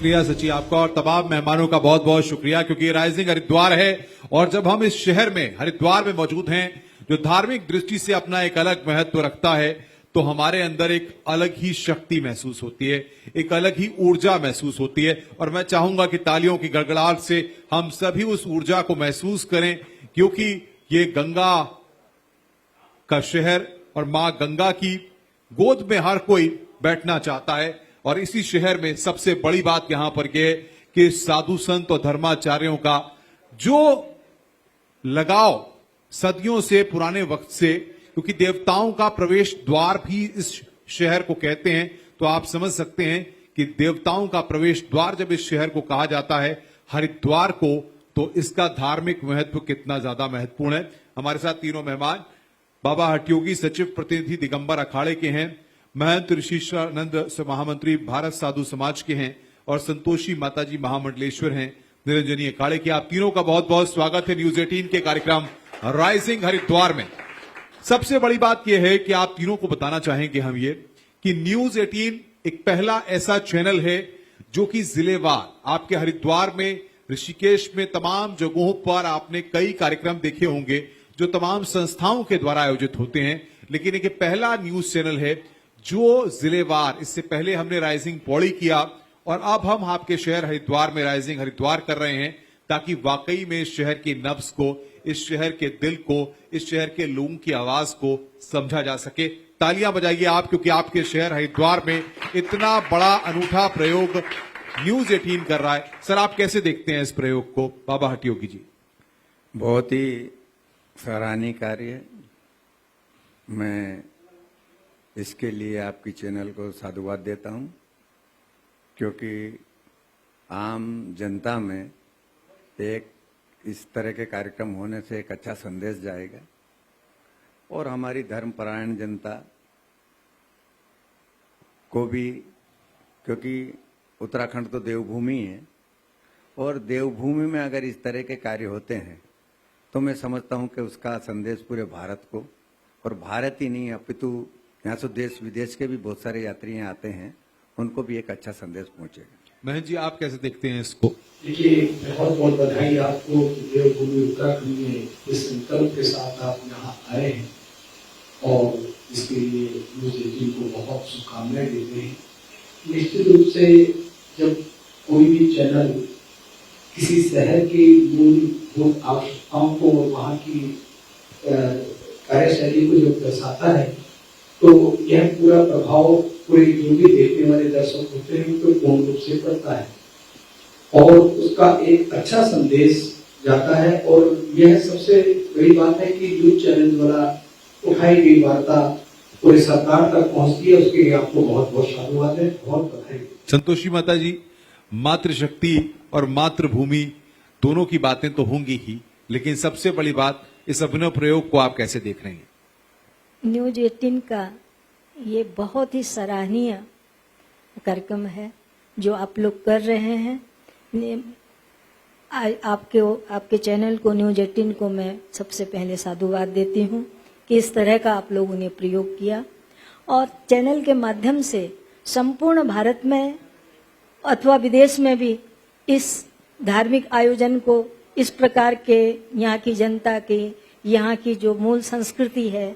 शुक्रिया सची आपका और तमाम मेहमानों का बहुत बहुत शुक्रिया, क्योंकि राइजिंग हरिद्वार है और जब हम इस शहर में हरिद्वार में मौजूद हैं जो धार्मिक दृष्टि से अपना एक अलग महत्व रखता है, तो हमारे अंदर एक अलग ही शक्ति महसूस होती है, एक अलग ही ऊर्जा महसूस होती है। और मैं चाहूंगा कि तालियों की गड़गड़ाहट से हम सभी उस ऊर्जा को महसूस करें, क्योंकि ये गंगा का शहर और मां गंगा की गोद में हर कोई बैठना चाहता है। और इसी शहर में सबसे बड़ी बात यहां पर यह है कि साधु संत और धर्माचार्यों का जो लगाव सदियों से, पुराने वक्त से, क्योंकि देवताओं का प्रवेश द्वार भी इस शहर को कहते हैं, तो आप समझ सकते हैं कि देवताओं का प्रवेश द्वार जब इस शहर को कहा जाता है हरिद्वार को, तो इसका धार्मिक महत्व कितना ज्यादा महत्वपूर्ण है। हमारे साथ तीनों मेहमान बाबा हठयोगी सचिव प्रतिनिधि दिगंबर अखाड़े के हैं, महंत ऋषिशानंद महामंत्री भारत साधु समाज के हैं और संतोषी माताजी महामंडलेश्वर हैं निरंजनी अखाड़े के। आप तीनों का बहुत बहुत स्वागत है न्यूज 18 के कार्यक्रम राइजिंग हरिद्वार में। सबसे बड़ी बात यह है कि आप तीनों को बताना चाहेंगे हम ये कि न्यूज 18 एक पहला ऐसा चैनल है जो कि जिलेवार आपके हरिद्वार में, ऋषिकेश में, तमाम जगहों पर आपने कई कार्यक्रम देखे होंगे जो तमाम संस्थाओं के द्वारा आयोजित होते हैं, लेकिन एक पहला न्यूज चैनल है जो जिलेवार, इससे पहले हमने राइजिंग पौड़ी किया और अब हम आपके शहर हरिद्वार में राइजिंग हरिद्वार कर रहे हैं, ताकि वाकई में इस शहर की नब्ज को, इस शहर के दिल को, इस शहर के लोगों की आवाज को समझा जा सके। तालियां बजाइए आप, क्योंकि आपके शहर हरिद्वार में इतना बड़ा अनूठा प्रयोग न्यूज 18 कर रहा है। सर, आप कैसे देखते हैं इस प्रयोग को? बाबा हठयोगी जी। बहुत ही सराहनीय कार्य है। मैं इसके लिए आपकी चैनल को साधुवाद देता हूं, क्योंकि आम जनता में एक इस तरह के कार्यक्रम होने से एक अच्छा संदेश जाएगा और हमारी धर्मपरायण जनता को भी, क्योंकि उत्तराखंड तो देवभूमि है और देवभूमि में अगर इस तरह के कार्य होते हैं तो मैं समझता हूं कि उसका संदेश पूरे भारत को, और भारत ही नहीं अपितु यहाँ से देश विदेश के भी बहुत सारे यात्री यहाँ आते हैं, उनको भी एक अच्छा संदेश पहुंचेगा। महन जी, आप कैसे देखते हैं इसको? देखिए, बहुत बहुत बधाई आपको कि देवभूमि उत्तराखंड में इस संकल्प के साथ आप यहाँ आए हैं और इसके लिए न्यूज 18 को बहुत शुभकामनाएं देते हैं। निश्चित रूप से जब कोई भी चैनल किसी शहर की मूलभूत आवश्यकताओं को, वहाँ की कार्यशैली को जब दर्शाता है, तो यह पूरा प्रभाव पूरे जो भी देखने वाले दर्शक होते हैं उनको पूर्ण रूप से पड़ता है और उसका एक अच्छा संदेश जाता है। और यह सबसे बड़ी बात है कि न्यूज चैनल द्वारा उठाई गई वार्ता पूरे सरकार तक पहुंचती है, उसके लिए आपको बहुत बहुत साधुवाद है, बहुत बधाई। संतोषी माता जी, मातृशक्ति और मातृभूमि दोनों की बातें तो होंगी ही, लेकिन सबसे बड़ी बात, इस अभिनव प्रयोग को आप कैसे देख रहे हैं? न्यूज 18 का ये बहुत ही सराहनीय कार्यक्रम है जो आप लोग कर रहे हैं। आपके चैनल को, न्यूज 18 को मैं सबसे पहले साधुवाद देती हूँ कि इस तरह का आप लोगों ने प्रयोग किया और चैनल के माध्यम से संपूर्ण भारत में अथवा विदेश में भी इस धार्मिक आयोजन को, इस प्रकार के यहाँ की जनता की, यहाँ की जो मूल संस्कृति है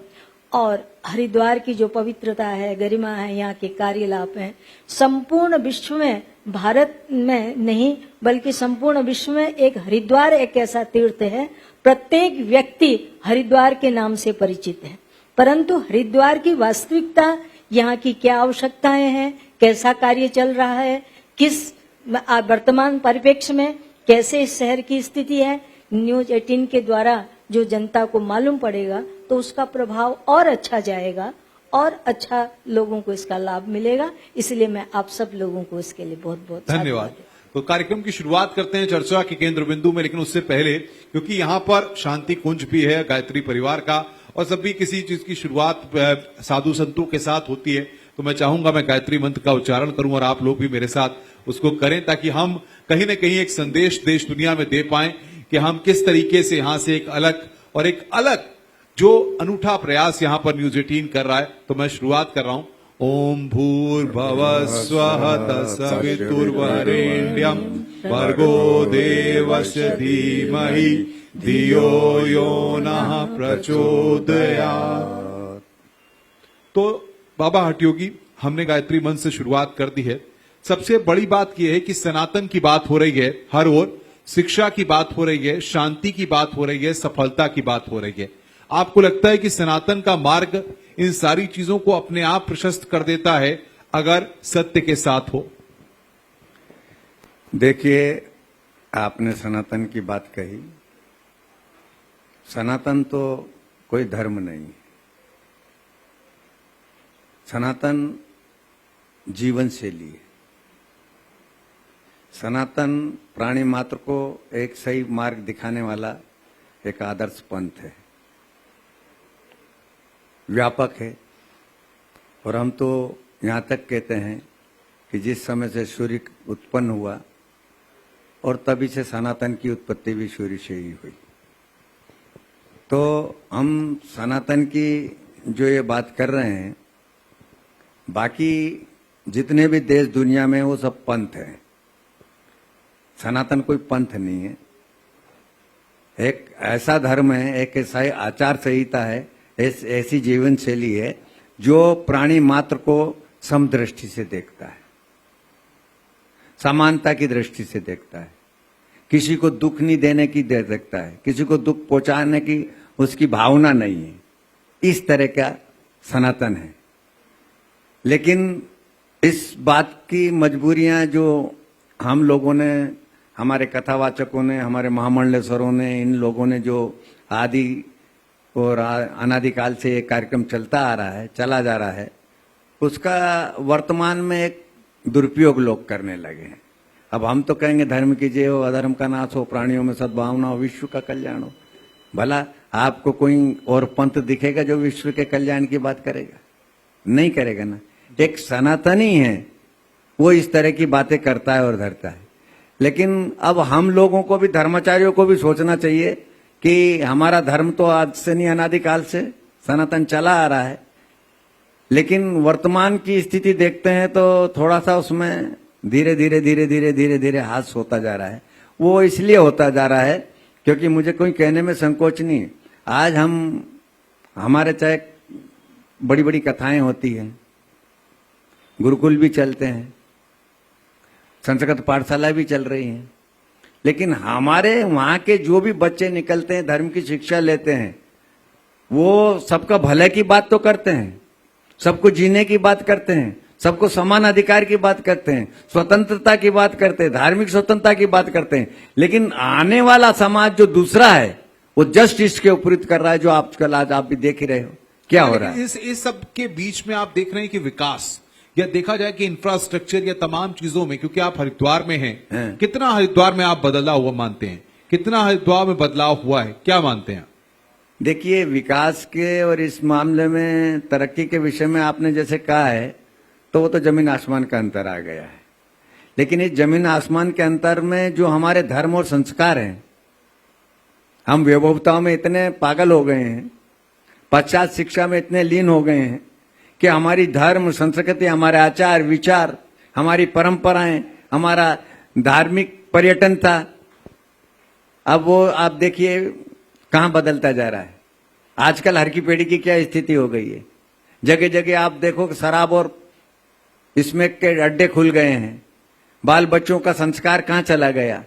और हरिद्वार की जो पवित्रता है, गरिमा है, यहाँ के कार्यलाप हैं, संपूर्ण विश्व में, भारत में नहीं बल्कि संपूर्ण विश्व में एक हरिद्वार एक ऐसा तीर्थ है, प्रत्येक व्यक्ति हरिद्वार के नाम से परिचित है, परंतु हरिद्वार की वास्तविकता, यहाँ की क्या आवश्यकताएं हैं, कैसा कार्य चल रहा है, किस वर्तमान परिप्रेक्ष्य में कैसे इस शहर की स्थिति है, न्यूज 18 के द्वारा जो जनता को मालूम पड़ेगा तो उसका प्रभाव और अच्छा जाएगा और अच्छा लोगों को इसका लाभ मिलेगा। इसलिए मैं आप सब लोगों को इसके लिए बहुत बहुत धन्यवाद। तो कार्यक्रम की शुरुआत करते हैं चर्चा के केंद्र बिंदु में, लेकिन उससे पहले, क्योंकि यहाँ पर शांति कुंज भी है गायत्री परिवार का और जब भी किसी चीज की शुरुआत साधु संतों के साथ होती है तो मैं चाहूंगा मैं गायत्री मंत्र का उच्चारण करूं और आप लोग भी मेरे साथ उसको करें, ताकि हम कहीं न कहीं एक संदेश देश दुनिया में दे पाएं कि हम किस तरीके से यहां से एक अलग जो अनूठा प्रयास यहां पर न्यूज 18 कर रहा है। तो मैं शुरुआत कर रहा हूं। ओम भूर्भुवः स्वः तत्सवितुर्वरेण्यं भर्गो देवस्य धीमहि धियो यो नः प्रचोदयात्। तो बाबा हठयोगी, हमने गायत्री मंत्र से शुरुआत कर दी है। सबसे बड़ी बात यह है कि सनातन की बात हो रही है, हर ओर शिक्षा की बात हो रही है, शांति की बात हो रही है, सफलता की बात हो रही है। आपको लगता है कि सनातन का मार्ग इन सारी चीजों को अपने आप प्रशस्त कर देता है अगर सत्य के साथ हो? देखिए, आपने सनातन की बात कही। सनातन तो कोई धर्म नहीं है। सनातन जीवन शैली है। सनातन प्राणी मात्र को एक सही मार्ग दिखाने वाला एक आदर्श पंथ है, व्यापक है। और हम तो यहाँ तक कहते हैं कि जिस समय से सूर्य उत्पन्न हुआ और तभी से सनातन की उत्पत्ति भी सूर्य से ही हुई। तो हम सनातन की जो ये बात कर रहे हैं, बाकी जितने भी देश दुनिया में वो सब पंथ हैं। सनातन कोई पंथ नहीं है, एक ऐसा धर्म है, एक ऐसा आचार संहिता है, ऐसी जीवन शैली है जो प्राणी मात्र को समदृष्टि से देखता है, समानता की दृष्टि से देखता है, किसी को दुख नहीं देने की देखता है, किसी को दुख पहुंचाने की उसकी भावना नहीं है। इस तरह का सनातन है। लेकिन इस बात की मजबूरियां जो हम लोगों ने, हमारे कथावाचकों ने, हमारे महामंडलेश्वरों ने, इन लोगों ने जो आदि और अनादिकाल से ये कार्यक्रम चलता आ रहा है, चला जा रहा है, उसका वर्तमान में एक दुरुपयोग लोग करने लगे हैं। अब हम तो कहेंगे धर्म की जय हो, अधर्म का नाश हो, प्राणियों में सद्भावना हो, विश्व का कल्याण हो। भला आपको कोई और पंथ दिखेगा जो विश्व के कल्याण की बात करेगा? नहीं करेगा ना। एक सनातनी है, वो इस तरह की बातें करता है और धरता है। लेकिन अब हम लोगों को भी, धर्माचार्यों को भी सोचना चाहिए कि हमारा धर्म तो आज से नहीं, अनादिकाल से सनातन चला आ रहा है। लेकिन वर्तमान की स्थिति देखते हैं तो थोड़ा सा उसमें धीरे धीरे धीरे धीरे धीरे धीरे हास होता जा रहा है। वो इसलिए होता जा रहा है क्योंकि मुझे कोई कहने में संकोच नहीं है। आज हमारे चाहे बड़ी बड़ी कथाएं होती हैं, गुरुकुल भी चलते हैं, संस्कृत पाठशाला भी चल रही हैं, लेकिन हमारे वहां के जो भी बच्चे निकलते हैं, धर्म की शिक्षा लेते हैं, वो सबका भले की बात तो करते हैं, सबको जीने की बात करते हैं, सबको समान अधिकार की बात करते हैं, स्वतंत्रता की बात करते हैं, धार्मिक स्वतंत्रता की बात करते हैं। लेकिन आने वाला समाज जो दूसरा है, वो जस्ट इसके विपरीत कर रहा है, जो आजकल आज आप भी देख ही रहे हो क्या हो रहा है। इस सब के बीच में आप देख रहे हैं कि विकास, या देखा जाए कि इंफ्रास्ट्रक्चर या तमाम चीजों में, क्योंकि आप हरिद्वार में हैं, कितना हरिद्वार में आप बदलाव हुआ मानते हैं? कितना हरिद्वार में बदलाव हुआ है, क्या मानते हैं? देखिए, विकास के और इस मामले में तरक्की के विषय में आपने जैसे कहा है, तो वो तो जमीन आसमान का अंतर आ गया है। लेकिन इस जमीन आसमान के अंतर में जो हमारे धर्म और संस्कार हैं, हम वैभवताओं में इतने पागल हो गए हैं, पाश्चात्य शिक्षा में इतने लीन हो गए हैं कि हमारी धर्म संस्कृति, हमारे आचार विचार, हमारी परंपराएं, हमारा धार्मिक पर्यटन था, अब वो आप देखिए कहां बदलता जा रहा है। आजकल हर की पेढ़ी की क्या स्थिति हो गई है। जगह जगह आप देखो कि शराब और इसमें के अड्डे खुल गए हैं। बाल बच्चों का संस्कार कहां चला गया?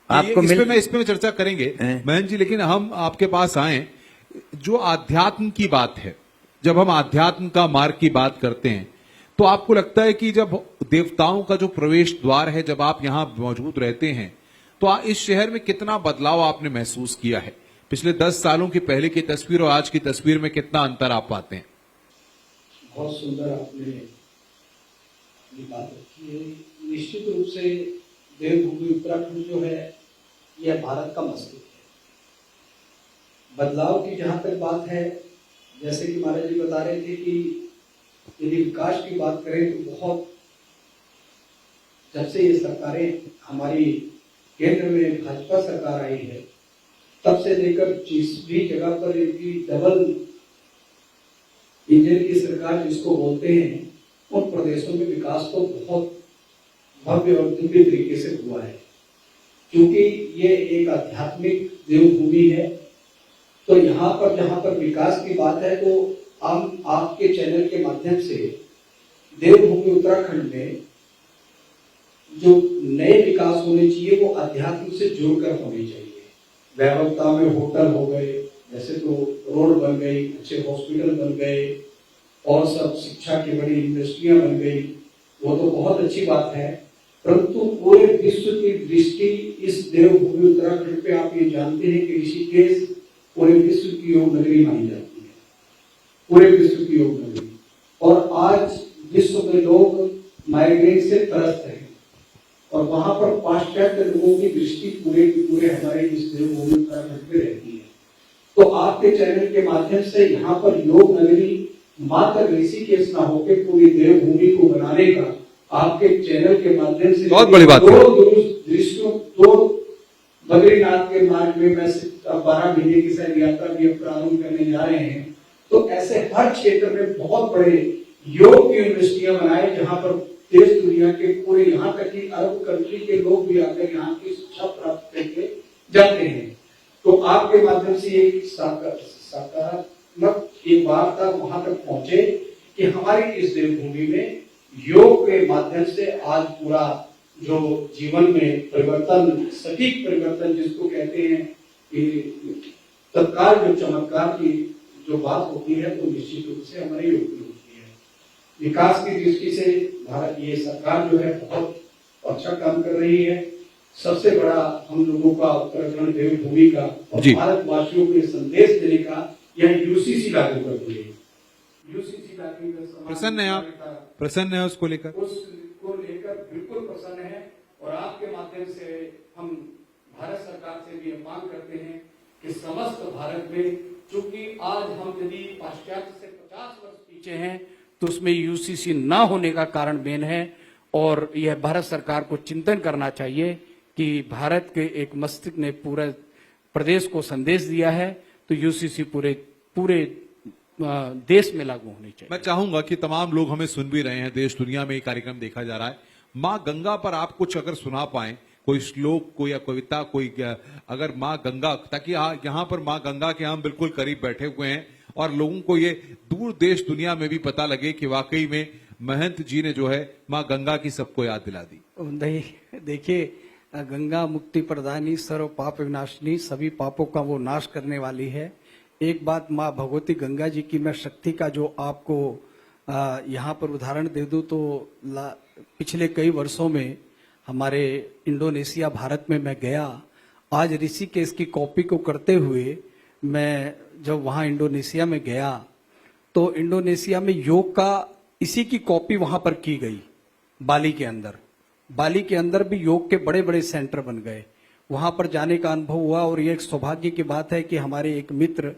आपको इस पे चर्चा करेंगे महंत जी, लेकिन हम आपके पास आए, जो आध्यात्म की बात है, जब हम आध्यात्म का मार्ग की बात करते हैं, तो आपको लगता है कि जब देवताओं का जो प्रवेश द्वार है, जब आप यहां मौजूद रहते हैं, तो इस शहर में कितना बदलाव आपने महसूस किया है? पिछले 10 सालों की पहले की तस्वीर और आज की तस्वीर में कितना अंतर आप पाते हैं? बहुत सुंदर आपने ये बात रखी है। निश्चित रूप से देवभूमि उत्तराखंड जो है, यह भारत का मस्तक है। बदलाव की जहां तक बात है, जैसे कि महाराज जी बता रहे थे कि यदि विकास की बात करें तो बहुत, जब से ये सरकारें हमारी केंद्र में भाजपा सरकार आई है, तब से लेकर जिस भी जगह पर इनकी डबल इंजन की सरकार जिसको बोलते हैं, उन प्रदेशों में विकास तो बहुत भव्य और दिव्य तरीके से हुआ है। क्योंकि ये एक आध्यात्मिक देवभूमि है, तो यहाँ पर जहाँ पर विकास की बात है तो हम आपके चैनल के माध्यम से देवभूमि उत्तराखंड में जो नए विकास होने चाहिए वो अध्यात्म से जुड़कर होने चाहिए। वैभवता में होटल हो गए, जैसे तो रोड बन गई, अच्छे हॉस्पिटल बन गए और सब शिक्षा की बड़ी इंडस्ट्रियां बन गई, वो तो बहुत अच्छी बात है। परंतु पूरे विश्व की दृष्टि इस देवभूमि उत्तराखंड पे आप ये जानते हैं कि ऋषिकेश पूरे विश्व की योग नगरी मानी जाती है, पूरे विश्व की योग नगरी। और आज विश्व में लोग माइग्रेन से त्रस्त हैं और वहां पर पाश्चात्य लोगों की दृष्टि पूरे की पूरे हमारे इस देवभूमि उत्तराखंड पे रहती है। तो आपके चैनल के माध्यम से यहाँ पर योग नगरी मात्र ऋषिकेश न होकर पूरी देवभूमि को बनाने का आपके चैनल के माध्यम से बहुत बड़ी बात है। दो बद्रीनाथ के मार्ग में मैं 12 महीने की शायद यात्रा भी अब प्रारंभ करने जा रहे हैं। तो ऐसे हर क्षेत्र में बहुत बड़े योग की यूनिवर्सिटियां बनाए जहां पर देश दुनिया के पूरे यहाँ तक कि अरब कंट्री के लोग भी आकर यहाँ की शिक्षा प्राप्त करके जाते हैं। तो आपके माध्यम से एक सकारात्मक एक वार्ता वहां तक पहुंचे कि हमारी इस देवभूमि में योग के माध्यम से आज पूरा जो जीवन में परिवर्तन, सटीक परिवर्तन जिसको कहते हैं कि तत्काल जो चमत्कार की जो बात होती है तो निश्चित रूप से हमारे योग की होती है। विकास की दृष्टि से भारत ये सरकार जो है बहुत अच्छा काम कर रही है। सबसे बड़ा हम लोगों का उत्तराखंड देवभूमि का और भारतवासियों को संदेश देने का यह यूसीसी लागू कर दी है। यूसीसी लागू कर प्रसन्न है आप? प्रसन्न है उसको लेकर? उसको लेकर बिल्कुल प्रसन्न है। और आपके माध्यम से हम भारत सरकार से भी मांग करते हैं कि समस्त भारत में, चूंकि आज हम यदि पाश्चात्य से 50 वर्ष पीछे हैं तो उसमें यूसीसी ना होने का कारण मेन है। और यह भारत सरकार को चिंतन करना चाहिए कि भारत के एक मस्तिष्क ने पूरे प्रदेश को संदेश दिया है तो यूसीसी पूरे देश में लागू होनी चाहिए। मैं चाहूंगा कि तमाम लोग हमें सुन भी रहे हैं, देश दुनिया में ये कार्यक्रम देखा जा रहा है। माँ गंगा पर आप कुछ अगर सुना पाए, कोई श्लोक, कोई या कविता, कोई अगर माँ गंगा, ताकि यहाँ पर माँ गंगा के हम बिल्कुल करीब बैठे हुए हैं और लोगों को ये दूर देश दुनिया में भी पता लगे कि वाकई में महंत जी ने जो है माँ गंगा की सबको याद दिला दी। देखिए, गंगा मुक्ति प्रदानी, सर्व पाप विनाशिनी, सभी पापों का वो नाश करने वाली है। एक बात माँ भगवती गंगा जी की मैं शक्ति का जो आपको यहाँ पर उदाहरण दे दूं तो पिछले कई वर्षों में हमारे इंडोनेशिया भारत में मैं गया। आज ऋषिकेश की कॉपी को करते हुए मैं जब वहाँ इंडोनेशिया में गया तो इंडोनेशिया में योग का इसी की कॉपी वहां पर की गई। बाली के अंदर भी योग के बड़े बड़े सेंटर बन गए। वहां पर जाने का अनुभव हुआ और ये एक सौभाग्य की बात है कि हमारे एक मित्र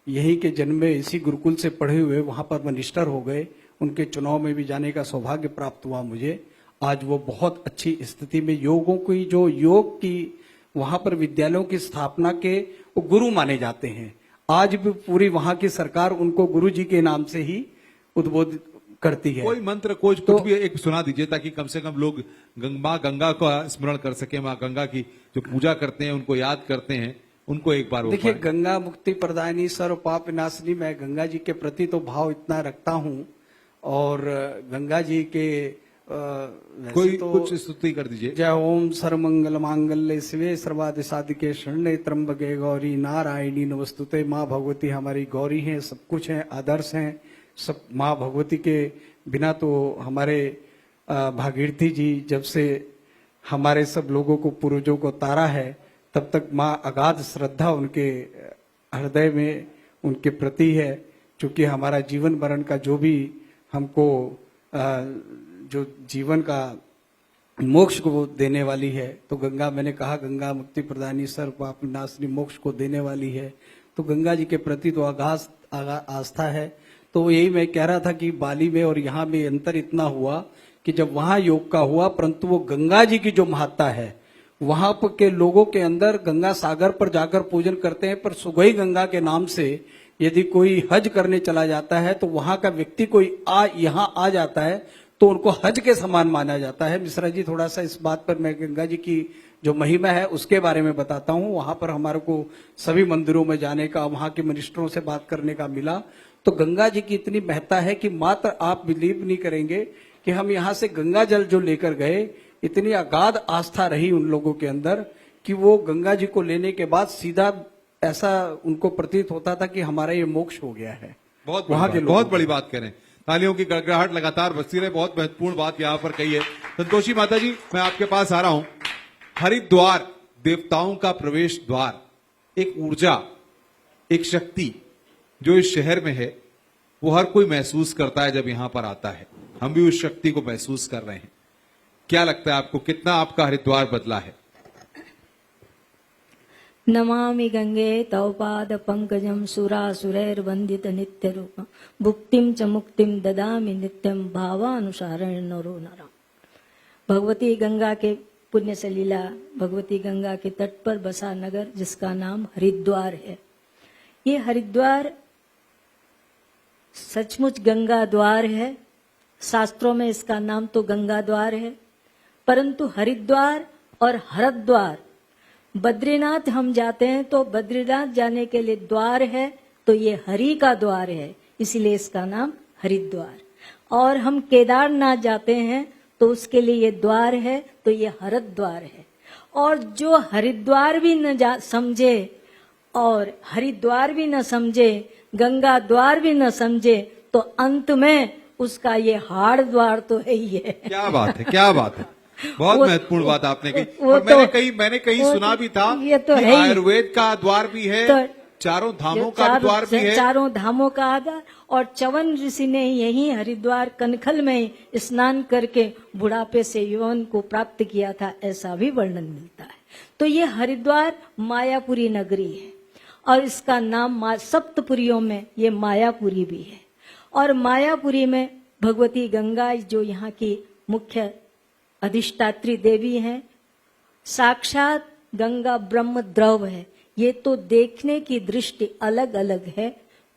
यहीं के जन्मे इसी गुरुकुल से पढ़े हुए वहां पर मिनिस्टर हो गए। उनके चुनाव में भी जाने का सौभाग्य प्राप्त हुआ मुझे। आज वो बहुत अच्छी स्थिति में योगों की जो योग की वहां पर विद्यालयों की स्थापना के वो गुरु माने जाते हैं। आज भी पूरी वहां की सरकार उनको गुरु जी के नाम से ही उद्बोधित करती है। कोई मंत्र कुछ भी एक सुना दीजिए ताकि कम से कम लोग माँ गंगा का स्मरण कर सके, माँ गंगा की जो पूजा करते हैं, उनको याद करते हैं, उनको एक बार देखिए, गंगा मुक्ति प्रदानी, सर्व पाप विनाशिनी, मैं गंगा जी के प्रति तो भाव इतना रखता हूँ और गंगा जी के कोई तो कुछ स्तुति कर दीजिए। जय ओम सर्वमंगल मांगल्य शिवे सर्वादि साधिके शरण्ये त्र्यंबके गौरी नारायणी नमस्तुते। माँ भगवती हमारी गौरी हैं, सब कुछ है, आदर्श हैं सब। माँ भगवती के बिना तो हमारे भागीरथी जी जब से हमारे सब लोगों को पूर्वजों को तारा है तब तक माँ अगाध श्रद्धा उनके हृदय में उनके प्रति है। क्योंकि हमारा जीवन मरण का जो भी हमको जो जीवन का मोक्ष को देने वाली है, तो गंगा, मैंने कहा गंगा मुक्ति प्रदानी, सर्व पाप विनाशिनी, मोक्ष को देने वाली है। तो गंगा जी के प्रति तो अगाध आस्था है। तो यही मैं कह रहा था कि बाली में और यहाँ में अंतर इतना हुआ कि जब वहां योग का हुआ, परंतु वो गंगा जी की जो महत्ता है वहां पर के लोगों के अंदर गंगा सागर पर जाकर पूजन करते हैं, पर सुगई गंगा के नाम से यदि कोई हज करने चला जाता है तो वहां का व्यक्ति कोई यहाँ आ जाता है तो उनको हज के समान माना जाता है। मिश्रा जी, थोड़ा सा इस बात पर मैं गंगा जी की जो महिमा है उसके बारे में बताता हूँ। वहां पर हमारे को सभी मंदिरों में जाने का, वहां के मिनिस्टरों से बात करने का मिला, तो गंगा जी की इतनी महत्ता है कि मात्र आप बिलीव नहीं करेंगे कि हम यहाँ से गंगा जल जो लेकर गए, इतनी अगाध आस्था रही उन लोगों के अंदर कि वो गंगा जी को लेने के बाद सीधा ऐसा उनको प्रतीत होता था कि हमारा ये मोक्ष हो गया है। वहां के बहुत बड़ी बात करें, तालियों की गड़गड़ाहट लगातार बजती रहे। बहुत महत्वपूर्ण बात यहाँ पर कही है। संतोषी माता जी, मैं आपके पास आ रहा हूं। हरिद्वार देवताओं का प्रवेश द्वार, एक ऊर्जा, एक शक्ति जो इस शहर में है वो हर कोई महसूस करता है जब यहां पर आता है। हम भी उस शक्ति को महसूस कर रहे हैं। क्या लगता है आपको, कितना आपका हरिद्वार बदला है? नमामि गंगे तव पाद पंकजम सुरासुरैर्वन्दित नित्य रूपम भुक्तिम च मुक्तिम ददामि नित्यम भावानुसारेण नरो नरम। भगवती गंगा के पुण्य सलीला, भगवती गंगा के तट पर बसा नगर जिसका नाम हरिद्वार है। ये हरिद्वार सचमुच गंगा द्वार है। शास्त्रों में इसका नाम तो गंगा द्वार है, परंतु हरिद्वार और हरद्वार, बद्रीनाथ हम जाते हैं तो बद्रीनाथ जाने के लिए द्वार है, तो ये हरि का द्वार है, इसीलिए इसका नाम हरिद्वार। और हम केदारनाथ जाते हैं तो उसके लिए ये द्वार है, तो ये हरद्वार है। और जो हरिद्वार भी न समझे और हरिद्वार भी न समझे, गंगा द्वार भी न समझे, तो अंत में उसका ये हाड़ द्वार तो है ही है। क्या बात है, क्या बात है। बहुत महत्वपूर्ण बात आपने कही। और मैंने कहीं सुना भी था ये तो कि है ही। आयुर्वेद का द्वार भी है, तो चारों धामों का द्वार भी है। चारों धामों का आधार। और च्यवन ऋषि ने यही हरिद्वार कनखल में स्नान करके बुढ़ापे से यौवन को प्राप्त किया था, ऐसा भी वर्णन मिलता है। तो ये हरिद्वार मायापुरी नगरी है और इसका नाम सप्तपुरियों में ये मायापुरी भी है। और मायापुरी में भगवती गंगा जो यहाँ की मुख्य अधिष्ठात्री देवी हैं, साक्षात गंगा ब्रह्म द्रव है। ये तो देखने की दृष्टि अलग अलग है।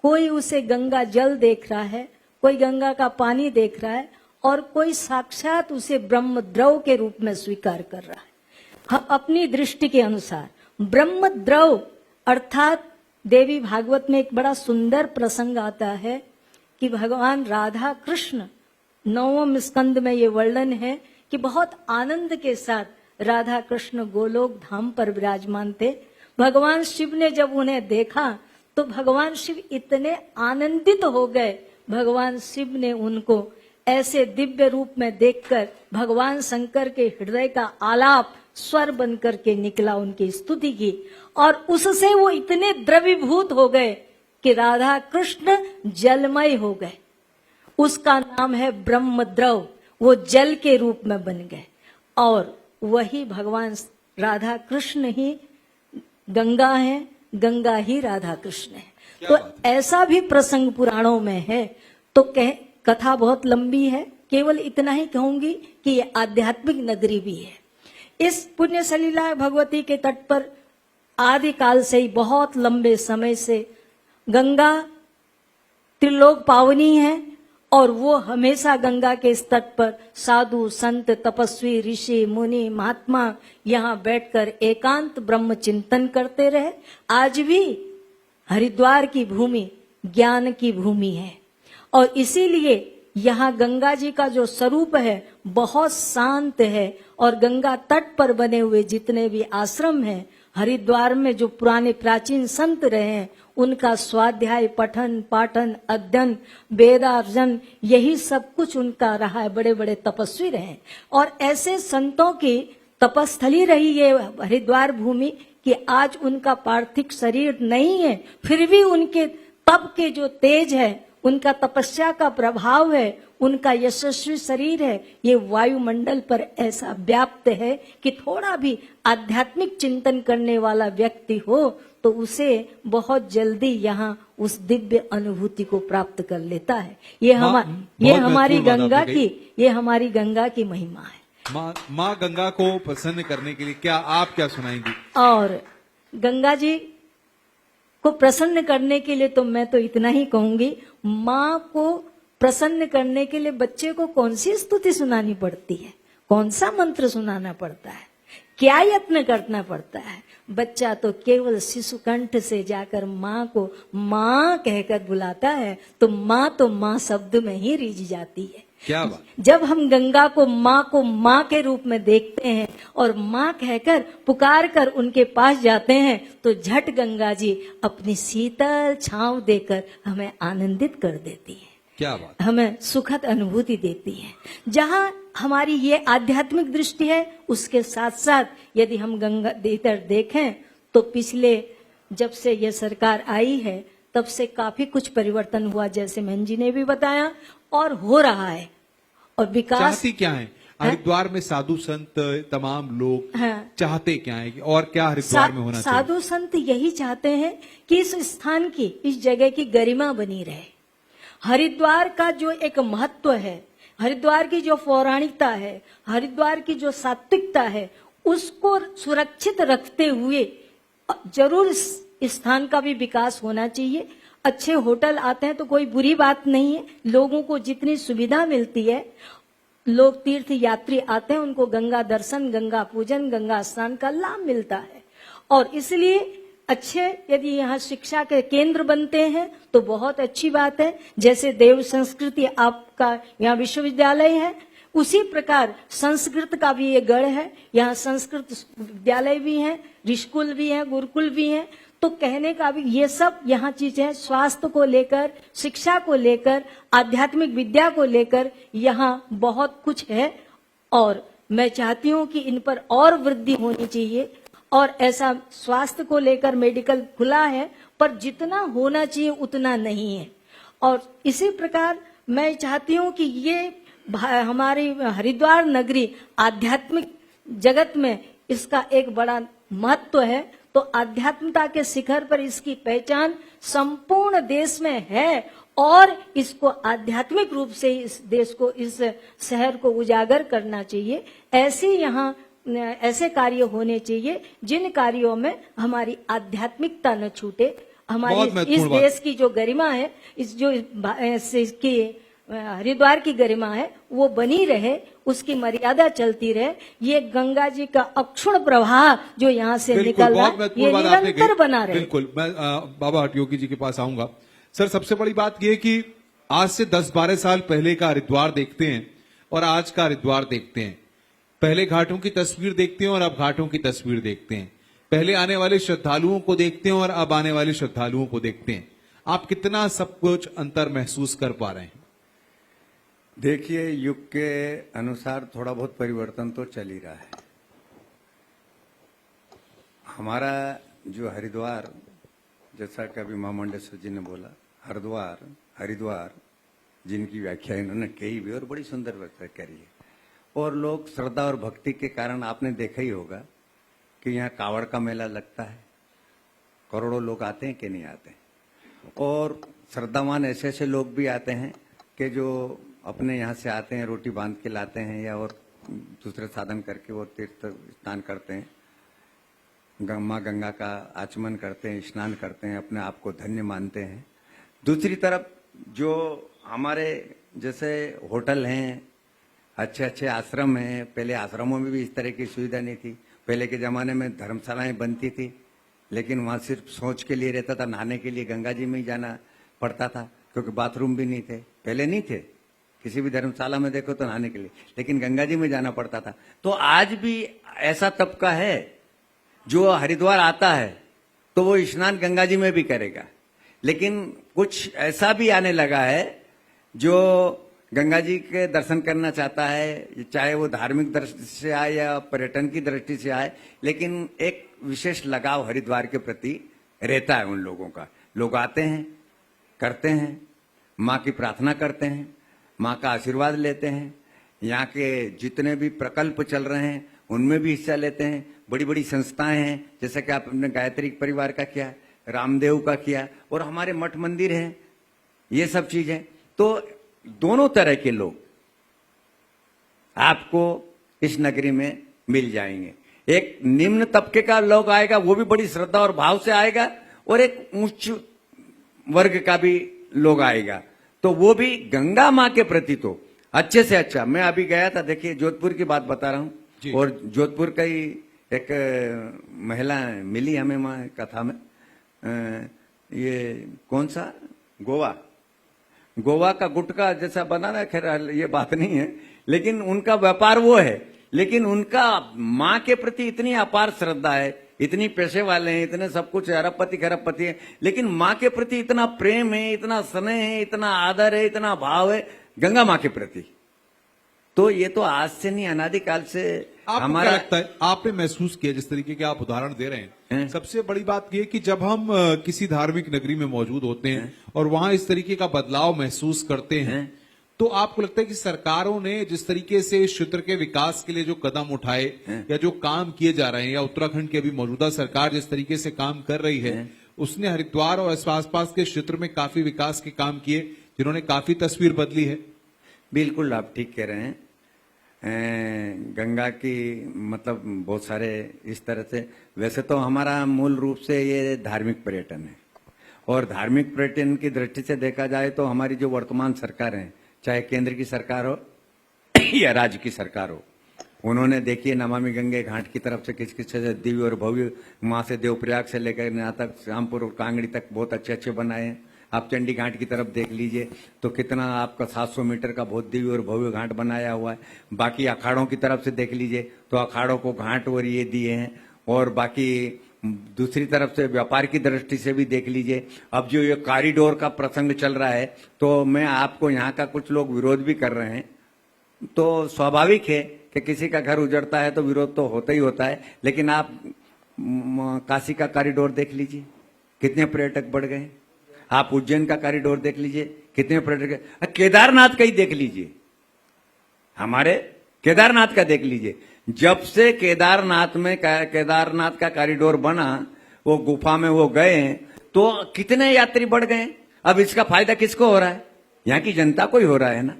कोई उसे गंगा जल देख रहा है, कोई गंगा का पानी देख रहा है, और कोई साक्षात उसे ब्रह्म द्रव के रूप में स्वीकार कर रहा है अपनी दृष्टि के अनुसार। ब्रह्म द्रव अर्थात देवी भागवत में एक बड़ा सुंदर प्रसंग आता है कि भगवान राधा कृष्ण 9वें स्कंद में ये वर्णन है कि बहुत आनंद के साथ राधा कृष्ण गोलोक धाम पर विराजमान थे। भगवान शिव ने जब उन्हें देखा तो भगवान शिव इतने आनंदित हो गए। भगवान शिव ने उनको ऐसे दिव्य रूप में देखकर भगवान शंकर के हृदय का आलाप स्वर बन करके निकला, उनकी स्तुति की, और उससे वो इतने द्रवीभूत हो गए कि राधा कृष्ण जलमय हो गए। उसका नाम है ब्रह्मद्रव। वो जल के रूप में बन गए और वही भगवान राधा कृष्ण ही गंगा है, गंगा ही राधा कृष्ण है। तो ऐसा भी प्रसंग पुराणों में है। तो कथा बहुत लंबी है, केवल इतना ही कहूंगी कि ये आध्यात्मिक नगरी भी है। इस पुण्य सलीला भगवती के तट पर आदिकाल से ही बहुत लंबे समय से गंगा त्रिलोक पावनी है और वो हमेशा गंगा के इस तट पर साधु संत तपस्वी ऋषि मुनि महात्मा यहाँ बैठकर एकांत ब्रह्म चिंतन करते रहे। आज भी हरिद्वार की भूमि ज्ञान की भूमि है और इसीलिए यहाँ गंगा जी का जो स्वरूप है बहुत शांत है। और गंगा तट पर बने हुए जितने भी आश्रम हैं, हरिद्वार में जो पुराने प्राचीन संत रहे हैं, उनका स्वाध्याय पठन पाठन अध्ययन वेदार्जन यही सब कुछ उनका रहा है। बड़े बड़े तपस्वी रहे और ऐसे संतों की तपस्थली रही ये हरिद्वार भूमि कि आज उनका पार्थिव शरीर नहीं है, फिर भी उनके तप के जो तेज है, उनका तपस्या का प्रभाव है, उनका यशस्वी शरीर है, ये वायुमंडल पर ऐसा व्याप्त है कि थोड़ा भी आध्यात्मिक चिंतन करने वाला व्यक्ति हो तो उसे बहुत जल्दी यहाँ उस दिव्य अनुभूति को प्राप्त कर लेता है। ये हमारी गंगा की महिमा है। माँ गंगा को प्रसन्न करने के लिए क्या आप क्या सुनाएंगी? और गंगा जी को प्रसन्न करने के लिए तो मैं तो इतना ही कहूंगी, माँ को प्रसन्न करने के लिए बच्चे को कौन सी स्तुति सुनानी पड़ती है, कौन सा मंत्र सुनाना पड़ता है, क्या यत्न करना पड़ता है? बच्चा तो केवल शिशु कंठ से जाकर माँ को माँ कहकर बुलाता है, तो माँ शब्द में ही रिझ जाती है। क्या बात। जब हम गंगा को माँ के रूप में देखते हैं और माँ कहकर पुकार कर उनके पास जाते हैं, तो झट गंगा जी अपनी शीतल छांव देकर हमें आनंदित कर देती है, क्या बात। हमें सुखद अनुभूति देती है। जहाँ हमारी ये आध्यात्मिक दृष्टि है, उसके साथ साथ यदि हम गंगा इधर देखें तो पिछले जब से ये सरकार आई है तब से काफी कुछ परिवर्तन हुआ, जैसे महन जी ने भी बताया, और हो रहा है। और विकास चाहती क्या है हरिद्वार में? साधु संत तमाम लोग चाहते क्या है और क्या हरिद्वार में होना चाहिए? साधु संत यही चाहते हैं कि इस स्थान की, इस जगह की गरिमा बनी रहे। हरिद्वार का जो एक महत्व है, हरिद्वार की जो पौराणिकता है, हरिद्वार की जो सात्विकता है, उसको सुरक्षित रखते हुए जरूर इस स्थान का भी विकास होना चाहिए। अच्छे होटल आते हैं तो कोई बुरी बात नहीं है, लोगों को जितनी सुविधा मिलती है, लोग तीर्थ यात्री आते हैं, उनको गंगा दर्शन, गंगा पूजन, गंगा स्नान का लाभ मिलता है। और इसलिए अच्छे यदि यहाँ शिक्षा के केंद्र बनते हैं तो बहुत अच्छी बात है। जैसे देव संस्कृति आपका यहाँ विश्वविद्यालय है, उसी प्रकार संस्कृत का भी ये गढ़ है। यहाँ संस्कृत विद्यालय भी है, ऋषिकुल भी है, गुरुकुल भी है। तो कहने का भी ये सब यहाँ चीजें स्वास्थ्य को लेकर, शिक्षा को लेकर, आध्यात्मिक विद्या को लेकर यहाँ बहुत कुछ है। और मैं चाहती हूँ कि इन पर और वृद्धि होनी चाहिए। और ऐसा स्वास्थ्य को लेकर मेडिकल खुला है, पर जितना होना चाहिए उतना नहीं है। और इसी प्रकार मैं चाहती हूँ कि ये हमारी हरिद्वार नगरी आध्यात्मिक जगत में इसका एक बड़ा महत्व है। तो आध्यात्मिकता के शिखर पर इसकी पहचान संपूर्ण देश में है, और इसको आध्यात्मिक रूप से इस देश को, इस शहर को उजागर करना चाहिए। ऐसे कार्य होने चाहिए जिन कार्यों में हमारी आध्यात्मिकता न छूटे, हमारी इस देश की जो गरिमा है, इस जो इसकी हरिद्वार की गरिमा है वो बनी रहे, उसकी मर्यादा चलती रहे। ये गंगा जी का अक्षुण प्रवाह जो यहाँ से निकल रहा है, ये निरंतर बना रहे। बिल्कुल, मैं बाबा हटयोगी जी के पास आऊंगा। सर, सबसे बड़ी बात यह कि आज से 10-12 साल पहले का हरिद्वार देखते हैं और आज का हरिद्वार देखते हैं। पहले घाटों की तस्वीर देखते हैं और अब घाटों की तस्वीर देखते हैं। पहले आने वाले श्रद्धालुओं को देखते हैं और अब आने वाले श्रद्धालुओं को देखते हैं। आप कितना सब कुछ अंतर महसूस कर पा रहे हैं? देखिए, युग के अनुसार थोड़ा बहुत परिवर्तन तो चल ही रहा है। हमारा जो हरिद्वार, जैसा कि अभी महामंडेश्वर जी ने बोला, हरिद्वार जिनकी व्याख्या इन्होंने कही भी और बड़ी सुंदर व्याख्या करी है। और लोग श्रद्धा और भक्ति के कारण, आपने देखा ही होगा कि यहाँ कावड़ का मेला लगता है, करोड़ों लोग आते हैं कि नहीं आते हैं। और श्रद्धावान ऐसे ऐसे लोग भी आते हैं कि जो अपने यहाँ से आते हैं, रोटी बांध के लाते हैं या और दूसरे साधन करके वो तीर्थ स्नान करते हैं, माँ गंगा का आचमन करते हैं, स्नान करते हैं, अपने आप को धन्य मानते हैं। दूसरी तरफ जो हमारे जैसे होटल हैं, अच्छे अच्छे आश्रम हैं, पहले आश्रमों में भी इस तरह की सुविधा नहीं थी। पहले के ज़माने में धर्मशालाएं बनती थी, लेकिन वहाँ सिर्फ सोच के लिए रहता था, नहाने के लिए गंगा जी में ही जाना पड़ता था, क्योंकि बाथरूम भी नहीं थे, पहले नहीं थे। किसी भी धर्मशाला में देखो तो नहाने के लिए, लेकिन गंगा जी में जाना पड़ता था। तो आज भी ऐसा तबका है जो हरिद्वार आता है तो वो स्नान गंगा जी में भी करेगा। लेकिन कुछ ऐसा भी आने लगा है जो गंगा जी के दर्शन करना चाहता है, चाहे वो धार्मिक दृष्टि से आए या पर्यटन की दृष्टि से आए, लेकिन एक विशेष लगाव हरिद्वार के प्रति रहता है उन लोगों का। लोग आते हैं, करते हैं, माँ की प्रार्थना करते हैं, माँ का आशीर्वाद लेते हैं। यहाँ के जितने भी प्रकल्प चल रहे हैं उनमें भी हिस्सा लेते हैं। बड़ी बड़ी संस्थाएं हैं, जैसे कि आपने गायत्री परिवार का किया, रामदेव का किया, और हमारे मठ मंदिर हैं, ये सब चीजें। तो दोनों तरह के लोग आपको इस नगरी में मिल जाएंगे। एक निम्न तबके का लोग आएगा, वो भी बड़ी श्रद्धा और भाव से आएगा, और एक उच्च वर्ग का भी लोग आएगा, तो वो भी गंगा माँ के प्रति तो अच्छे से अच्छा। मैं अभी गया था, देखिए जोधपुर की बात बता रहा जी। हूँ, और जोधपुर का ही एक महिला मिली हमें वहां कथा में, ये कौन सा गोवा का गुटखा जैसा बनाना, खैर ये बात नहीं है, लेकिन उनका व्यापार वो है, लेकिन उनका माँ के प्रति इतनी अपार श्रद्धा है, इतनी पैसे वाले हैं, इतने सब कुछ अरबपति खरबपति है, लेकिन माँ के प्रति इतना प्रेम है, इतना स्नेह है, इतना आदर है, इतना भाव है गंगा माँ के प्रति। तो ये तो आज से नहीं, अनादिकाल से आपको हमारा क्या लगता है, आपने महसूस किया जिस तरीके के आप उदाहरण दे रहे हैं, सबसे बड़ी बात यह कि जब हम किसी धार्मिक नगरी में मौजूद होते हैं और वहां इस तरीके का बदलाव महसूस करते हैं, तो आपको लगता है कि सरकारों ने जिस तरीके से इस क्षेत्र के विकास के लिए जो कदम उठाए या जो काम किए जा रहे हैं, या उत्तराखंड की अभी मौजूदा सरकार जिस तरीके से काम कर रही है, उसने हरिद्वार और आसपास के क्षेत्र में काफी विकास के काम किए जिन्होंने काफी तस्वीर बदली है। बिल्कुल आप ठीक कह रहे हैं। गंगा की मतलब बहुत सारे इस तरह से, वैसे तो हमारा मूल रूप से ये धार्मिक पर्यटन है, और धार्मिक पर्यटन की दृष्टि से देखा जाए तो हमारी जो वर्तमान सरकार है, चाहे केंद्र की सरकार हो या राज्य की सरकार हो, उन्होंने देखिए नमामि गंगे घाट की तरफ से किस किस से दिव्य और भव्य, वहां से देवप्रयाग से लेकर यहाँ तक श्यामपुर और कांगड़ी तक बहुत अच्छे अच्छे बनाए हैं। आप चंडी घाट की तरफ देख लीजिए तो कितना आपका 700 मीटर का बहुत दिव्य और भव्य घाट बनाया हुआ है। बाकी अखाड़ों की तरफ से देख लीजिए तो अखाड़ों को घाट और ये दिए हैं, और बाकी दूसरी तरफ से व्यापार की दृष्टि से भी देख लीजिए। अब जो ये कॉरिडोर का प्रसंग चल रहा है, तो मैं आपको यहाँ का कुछ लोग विरोध भी कर रहे हैं, तो स्वाभाविक है कि किसी का घर उजड़ता है तो विरोध तो होता ही होता है, लेकिन आप काशी का कॉरिडोर देख लीजिए, कितने पर्यटक बढ़ गए। आप उज्जैन का कॉरिडोर देख लीजिए, कितने पर्यटक। केदारनाथ का ही देख लीजिए, हमारे केदारनाथ का देख लीजिए। जब से केदारनाथ का कॉरिडोर बना, वो गुफा में वो गए, तो कितने यात्री बढ़ गए। अब इसका फायदा किसको हो रहा है? यहाँ की जनता को ही हो रहा है ना।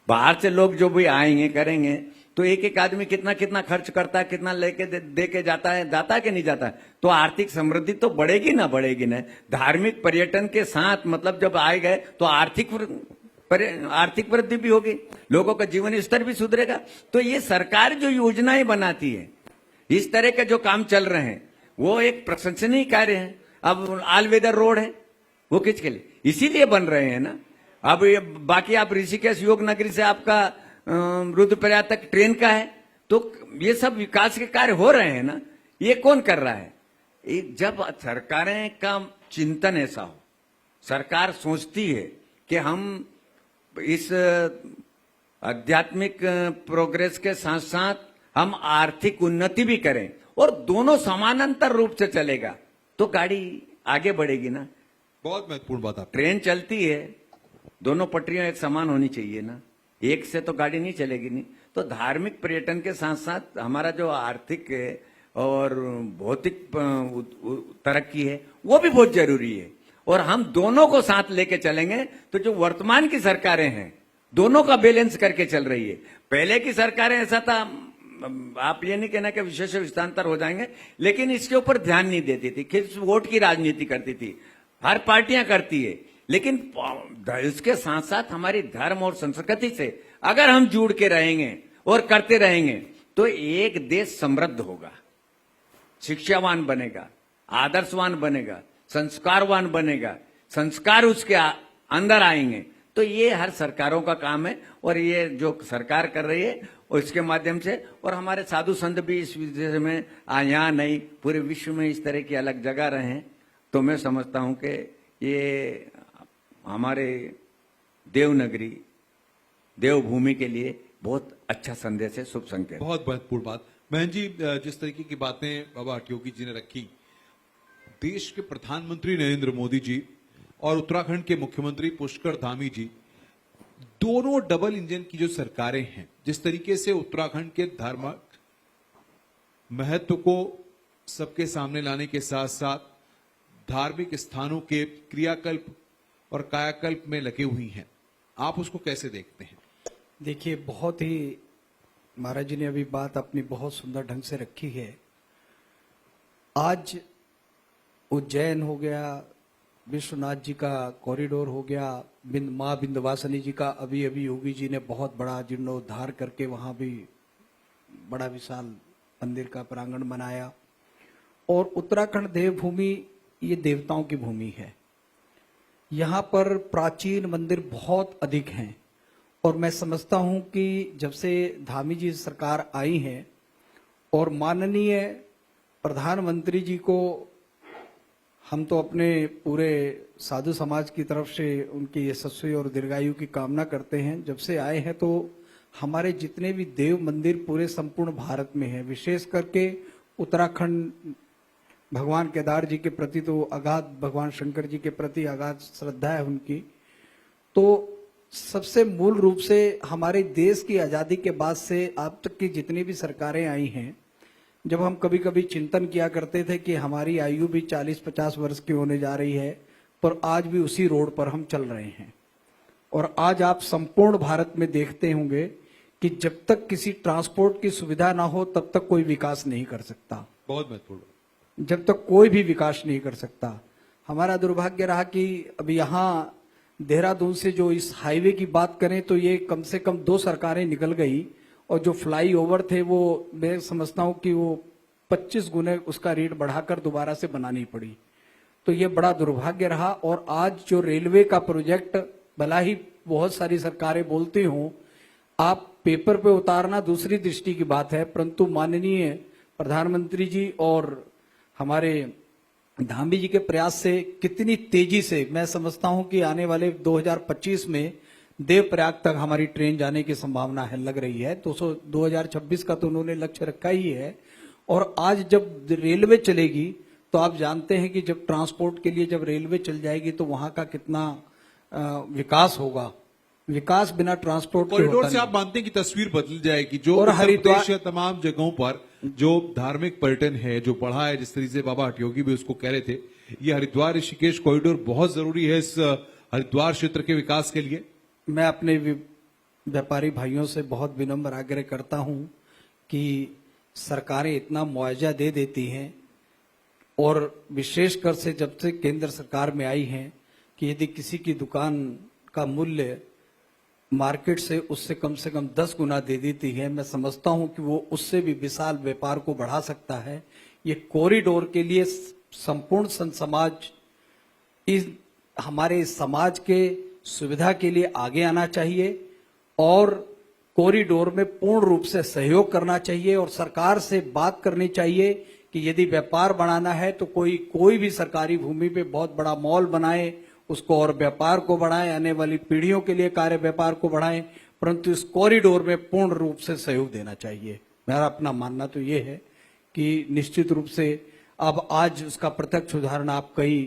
बाहर से लोग जो भी आएंगे करेंगे, तो एक एक आदमी कितना कितना खर्च करता है, कितना लेके दे के जाता है कि नहीं जाता है, तो आर्थिक समृद्धि तो बढ़ेगी ना। धार्मिक पर्यटन के साथ मतलब जब आए गए तो आर्थिक वृद्धि भी होगी, लोगों का जीवन स्तर भी सुधरेगा। तो ये सरकार जो योजनाएं बनाती है, इस तरह के जो काम चल रहे हैं, वो एक प्रशंसनीय कार्य है। अब ऑल वेदर रोड है, वो किसके लिए? इसीलिए बन रहे हैं ना। अब ये बाकी आप ऋषिकेश योग नगरी से आपका रुद्रप्रयाग तक ट्रेन का है, तो ये सब विकास के कार्य हो रहे हैं ना। ये कौन कर रहा है? जब सरकारें का चिंतन ऐसा हो, सरकार सोचती है कि हम इस आध्यात्मिक प्रोग्रेस के साथ साथ हम आर्थिक उन्नति भी करें, और दोनों समानांतर रूप से चलेगा, तो गाड़ी आगे बढ़ेगी ना। बहुत महत्वपूर्ण बात आप। ट्रेन चलती है, दोनों पटरियां एक समान होनी चाहिए ना, एक से तो गाड़ी नहीं चलेगी नहीं। तो धार्मिक पर्यटन के साथ साथ हमारा जो आर्थिक और भौतिक तरक्की है, वो भी बहुत जरूरी है, और हम दोनों को साथ लेके चलेंगे तो जो वर्तमान की सरकारें हैं, दोनों का बैलेंस करके चल रही है। पहले की सरकारें ऐसा था, आप ये नहीं कहना कि विशेष विस्तांतर हो जाएंगे, लेकिन इसके ऊपर ध्यान नहीं देती थी, किस वोट की राजनीति करती थी, हर पार्टियां करती है। लेकिन इसके साथ साथ हमारी धर्म और संस्कृति से अगर हम जुड़ के रहेंगे और करते रहेंगे, तो एक देश समृद्ध होगा, शिक्षावान बनेगा, आदर्शवान बनेगा, संस्कारवान बनेगा, संस्कार उसके अंदर आएंगे। तो ये हर सरकारों का काम है, और ये जो सरकार कर रही है और इसके माध्यम से, और हमारे साधु संत भी इस विषय में यहाँ नहीं पूरे विश्व में इस तरह की अलग जगह रहे हैं। तो मैं समझता हूं कि ये हमारे देवनगरी देवभूमि के लिए बहुत अच्छा संदेश है, शुभ संकेत। बहुत महत्वपूर्ण बात बहन जी, जिस तरीके की बातें बाबा हठयोगी जी ने रखी, देश के प्रधानमंत्री नरेंद्र मोदी जी और उत्तराखंड के मुख्यमंत्री पुष्कर धामी जी, दोनों डबल इंजन की जो सरकारें हैं, जिस तरीके से उत्तराखंड के धार्मिक महत्व को सबके सामने लाने के साथ साथ धार्मिक स्थानों के क्रियाकल्प और कायाकल्प में लगे हुई हैं, आप उसको कैसे देखते हैं? देखिए, बहुत ही महाराज जी ने अभी बात अपनी बहुत सुंदर ढंग से रखी है। आज उज्जैन हो गया, विश्वनाथ जी का कॉरिडोर हो गया, माँ विंध्यवासिनी जी का अभी अभी योगी जी ने बहुत बड़ा जीर्णोद्धार करके वहां भी बड़ा विशाल मंदिर का प्रांगण बनाया। और उत्तराखंड देवभूमि ये देवताओं की भूमि है। यहाँ पर प्राचीन मंदिर बहुत अधिक हैं और मैं समझता हूँ कि जब से धामी जी सरकार आई है और माननीय प्रधानमंत्री जी को हम तो अपने पूरे साधु समाज की तरफ से उनकी यशस्वी और दीर्घायु की कामना करते हैं। जब से आए हैं तो हमारे जितने भी देव मंदिर पूरे संपूर्ण भारत में हैं, विशेष करके उत्तराखंड भगवान केदार जी के प्रति तो अगाध, भगवान शंकर जी के प्रति अगाध श्रद्धा है उनकी। तो सबसे मूल रूप से हमारे देश की आजादी के बाद से अब तक की जितनी भी सरकारें आई हैं, जब हम कभी कभी चिंतन किया करते थे कि हमारी आयु भी 40-50 वर्ष की होने जा रही है, पर आज भी उसी रोड पर हम चल रहे हैं। और आज आप संपूर्ण भारत में देखते होंगे कि जब तक किसी ट्रांसपोर्ट की सुविधा ना हो तब तक कोई विकास नहीं कर सकता। बहुत महत्वपूर्ण। जब तक कोई भी विकास नहीं कर सकता। हमारा दुर्भाग्य रहा कि अभी यहाँ देहरादून से जो इस हाईवे की बात करें तो ये कम से कम 2 सरकारें निकल गई और जो फ्लाईओवर थे वो मैं समझता हूँ कि वो 25 गुने उसका रेट बढ़ाकर दोबारा से बनानी पड़ी। तो ये बड़ा दुर्भाग्य रहा। और आज जो रेलवे का प्रोजेक्ट, भला ही बहुत सारी सरकारें बोलती हों, आप पेपर पे उतारना दूसरी दृष्टि की बात है, परंतु माननीय प्रधानमंत्री जी और हमारे धामी जी के प्रयास से कितनी तेजी से, मैं समझता हूं कि आने वाले 2025 में देवप्रयाग तक हमारी ट्रेन जाने की संभावना है, लग रही है। तो 2026 का तो उन्होंने लक्ष्य रखा ही है। और आज जब रेलवे चलेगी तो आप जानते हैं कि जब ट्रांसपोर्ट के लिए जब रेलवे चल जाएगी तो वहां का कितना विकास होगा। विकास बिना ट्रांसपोर्ट के कॉरिडोर होता से नहीं। आप मानते हैं कि तस्वीर बदल जाएगी। जो और उत्तर हरिद्वार- प्रदेश या तमाम जगहों पर जो धार्मिक पर्यटन है, जो बढ़ा है, जिस तरीके से बाबा हठयोगी भी उसको कह रहे थे, ये हरिद्वार ऋषिकेश कॉरिडोर बहुत जरूरी है इस हरिद्वार क्षेत्र के विकास के लिए। मैं अपने व्यापारी भाइयों से बहुत विनम्र आग्रह करता हूं कि सरकारें इतना मुआवजा दे देती हैं और विशेषकर से जब से केंद्र सरकार में आई हैं कि यदि किसी की दुकान का मूल्य मार्केट से कम 10 गुना दे देती है, मैं समझता हूं कि वो उससे भी विशाल व्यापार को बढ़ा सकता है। ये कॉरिडोर के लिए संपूर्ण संत समाज इस हमारे समाज के सुविधा के लिए आगे आना चाहिए और कॉरिडोर में पूर्ण रूप से सहयोग करना चाहिए और सरकार से बात करनी चाहिए कि यदि व्यापार बढ़ाना है तो कोई भी सरकारी भूमि पे बहुत बड़ा मॉल बनाए, उसको और व्यापार को बढ़ाएं, आने वाली पीढ़ियों के लिए कार्य व्यापार को बढ़ाएं, परंतु इस कॉरिडोर में पूर्ण रूप से सहयोग देना चाहिए। मेरा अपना मानना तो ये है कि निश्चित रूप से अब आज उसका प्रत्यक्ष उदाहरण आप कई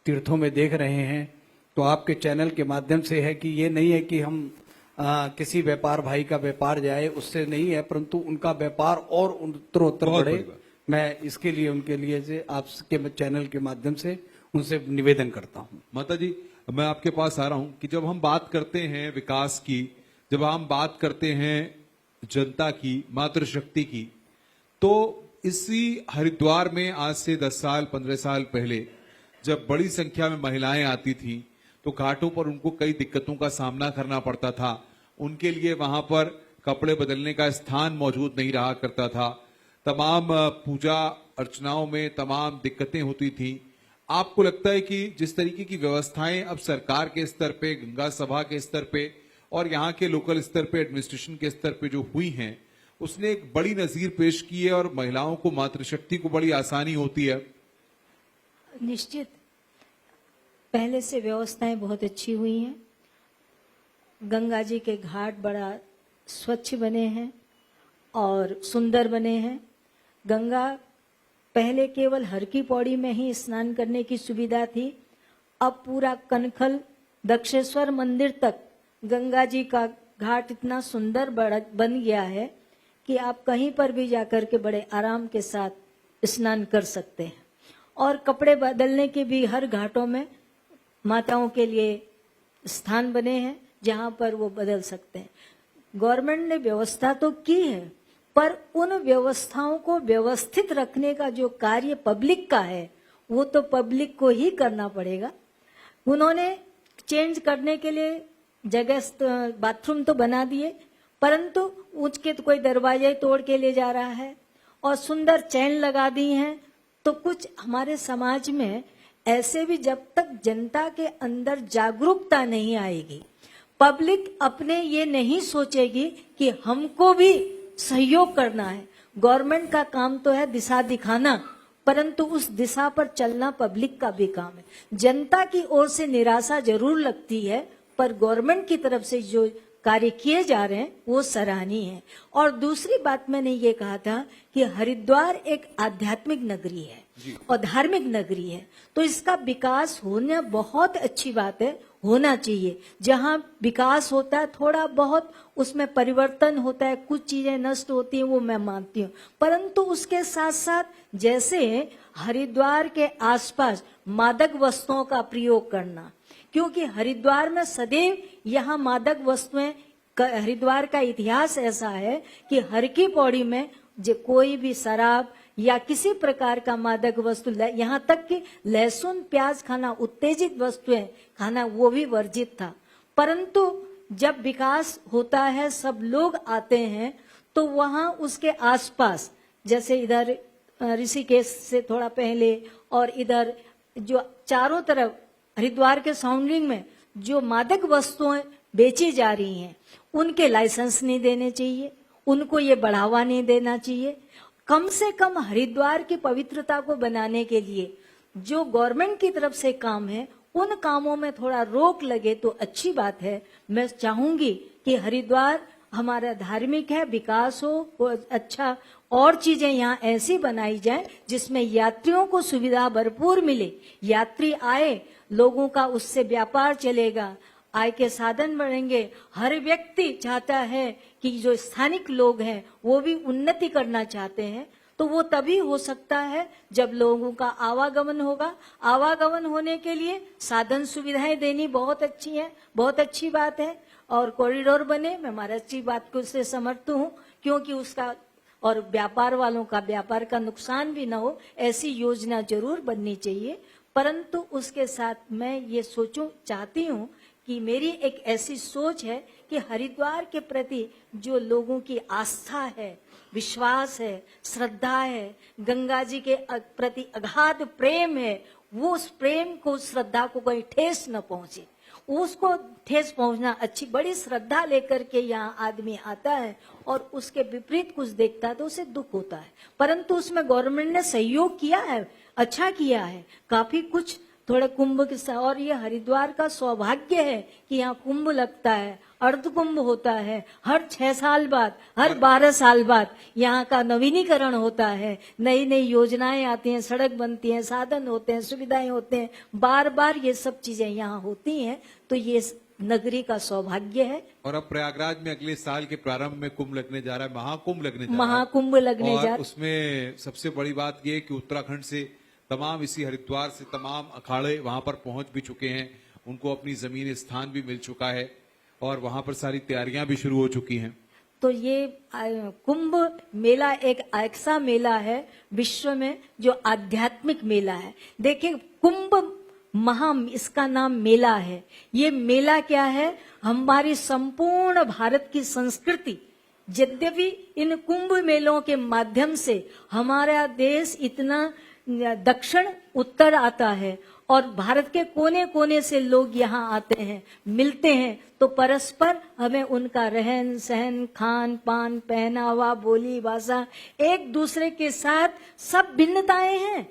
तीर्थों में देख रहे हैं। तो आपके चैनल के माध्यम से है कि ये नहीं है कि हम किसी व्यापार भाई का व्यापार जाए, उससे नहीं है, परंतु उनका व्यापार और उत्तरोत्तर बहुत बढ़े। बड़ी बात। मैं इसके लिए उनके लिए से आपके चैनल के माध्यम से उनसे निवेदन करता हूं। माता जी, मैं आपके पास आ रहा हूं कि जब हम बात करते हैं विकास की, जब हम बात करते हैं जनता की, मातृशक्ति की, तो इसी हरिद्वार में आज से 10 साल 15 साल पहले जब बड़ी संख्या में महिलाएं आती थी तो घाटों पर उनको कई दिक्कतों का सामना करना पड़ता था। उनके लिए वहां पर कपड़े बदलने का स्थान मौजूद नहीं रहा करता था। तमाम पूजा अर्चनाओं में तमाम दिक्कतें होती थी। आपको लगता है कि जिस तरीके की व्यवस्थाएं अब सरकार के स्तर पे, गंगा सभा के स्तर पे और यहाँ के लोकल स्तर पे, एडमिनिस्ट्रेशन के स्तर पे जो हुई हैं, उसने एक बड़ी नजीर पेश की है और महिलाओं को, मातृशक्ति को बड़ी आसानी होती है? निश्चित पहले से व्यवस्थाएं बहुत अच्छी हुई हैं। गंगा जी के घाट बड़ा स्वच्छ बने हैं और सुंदर बने हैं। गंगा पहले केवल हर की पौड़ी में ही स्नान करने की सुविधा थी, अब पूरा कनखल दक्षेश्वर मंदिर तक गंगा जी का घाट इतना सुंदर बन गया है कि आप कहीं पर भी जाकर के बड़े आराम के साथ स्नान कर सकते हैं। और कपड़े बदलने के भी हर घाटों में माताओं के लिए स्थान बने हैं जहां पर वो बदल सकते हैं। गवर्नमेंट ने व्यवस्था तो की है, पर उन व्यवस्थाओं को व्यवस्थित रखने का जो कार्य पब्लिक का है वो तो पब्लिक को ही करना पड़ेगा। उन्होंने चेंज करने के लिए जगह बाथरूम तो बना दिए, परंतु उसके तो कोई दरवाजे तोड़ के ले जा रहा है और सुंदर चैन लगा दी हैं। तो कुछ हमारे समाज में ऐसे भी, जब तक जनता के अंदर जागरूकता नहीं आएगी, पब्लिक अपने ये नहीं सोचेगी कि हमको भी सहयोग करना है। गवर्नमेंट का काम तो है दिशा दिखाना, परंतु उस दिशा पर चलना पब्लिक का भी काम है। जनता की ओर से निराशा जरूर लगती है, पर गवर्नमेंट की तरफ से जो कार्य किए जा रहे हैं वो सराहनीय है। और दूसरी बात मैंने ये कहा था कि हरिद्वार एक आध्यात्मिक नगरी है और धार्मिक नगरी है, तो इसका विकास होना बहुत अच्छी बात है, होना चाहिए। जहाँ विकास होता है थोड़ा बहुत उसमें परिवर्तन होता है, कुछ चीजें नष्ट होती हैं, वो मैं मानती हूँ, परंतु उसके साथ साथ जैसे हरिद्वार के आसपास मादक वस्तुओं का प्रयोग करना, क्योंकि हरिद्वार में सदैव यहाँ मादक वस्तुएं, हरिद्वार का इतिहास ऐसा है कि हर की पौड़ी में जो कोई भी शराब या किसी प्रकार का मादक वस्तु, यहाँ तक कि लहसुन प्याज खाना, उत्तेजित वस्तुएं खाना, वो भी वर्जित था। परंतु जब विकास होता है, सब लोग आते हैं, तो वहाँ उसके आसपास, जैसे इधर ऋषिकेश से थोड़ा पहले और इधर जो चारों तरफ हरिद्वार के सराउंडिंग में जो मादक वस्तुएं बेची जा रही हैं, उनके लाइसेंस नहीं देने चाहिए, उनको ये बढ़ावा नहीं देना चाहिए। कम से कम हरिद्वार की पवित्रता को बनाने के लिए जो गवर्नमेंट की तरफ से काम है, उन कामों में थोड़ा रोक लगे तो अच्छी बात है। मैं चाहूंगी कि हरिद्वार हमारा धार्मिक है, विकास हो अच्छा, और चीजें यहाँ ऐसी बनाई जाए जिसमें यात्रियों को सुविधा भरपूर मिले। यात्री आए, लोगों का उससे व्यापार चलेगा, आय के साधन बढ़ेंगे। हर व्यक्ति चाहता है कि जो स्थानिक लोग हैं वो भी उन्नति करना चाहते हैं, तो वो तभी हो सकता है जब लोगों का आवागमन होगा। आवागमन होने के लिए साधन सुविधाएं देनी बहुत अच्छी है, बहुत अच्छी बात है, और कॉरिडोर बने, मैं महाराज जी बात को से समर्थ हूँ, क्योंकि उसका और व्यापार वालों का व्यापार का नुकसान भी ना हो, ऐसी योजना जरूर बननी चाहिए। परंतु उसके साथ मैं ये चाहती हूँ कि मेरी एक ऐसी सोच है कि हरिद्वार के प्रति जो लोगों की आस्था है, विश्वास है, श्रद्धा है, गंगा जी के प्रति अगाध प्रेम है, वो उस प्रेम को, श्रद्धा को कहीं ठेस न पहुंचे। उसको ठेस पहुंचना अच्छी, बड़ी श्रद्धा लेकर के यहाँ आदमी आता है और उसके विपरीत कुछ देखता है तो उसे दुख होता है। परंतु उसमें गवर्नमेंट ने सहयोग किया है, अच्छा किया है, काफी कुछ थोड़े कुंभ के, और ये हरिद्वार का सौभाग्य है कि यहाँ कुंभ लगता है, अर्ध कुंभ होता है, हर 6 साल बाद, हर 12 साल बाद यहाँ का नवीनीकरण होता है, नई नई योजनाएं आती हैं, सड़क बनती हैं, साधन होते हैं, सुविधाएं होते हैं, बार बार ये सब चीजें यहाँ होती हैं, तो ये नगरी का सौभाग्य है। और अब प्रयागराज में अगले साल के प्रारंभ में कुंभ लगने जा रहा है, महाकुंभ लगने जा रहा है, महाकुंभ लगने जा रहा है। उसमें सबसे बड़ी बात यह कि उत्तराखंड से तमाम, इसी हरिद्वार से तमाम अखाड़े वहां पर पहुंच भी चुके हैं, उनको अपनी जमीन स्थान भी मिल चुका है और वहां पर सारी तैयारियां भी शुरू हो चुकी हैं। तो ये कुंभ मेला एक ऐसा मेला है विश्व में जो आध्यात्मिक मेला है। देखिए, कुंभ इसका नाम मेला है। ये मेला क्या है? हमारी संपूर्ण भारत की संस्कृति, यद्यपि इन कुंभ मेलों के माध्यम से हमारा देश इतना दक्षिण उत्तर आता है और भारत के कोने कोने से लोग यहाँ आते हैं, मिलते हैं, तो परस्पर हमें उनका रहन सहन, खान पान, पहनावा, बोली भाषा, एक दूसरे के साथ सब भिन्नताएं हैं,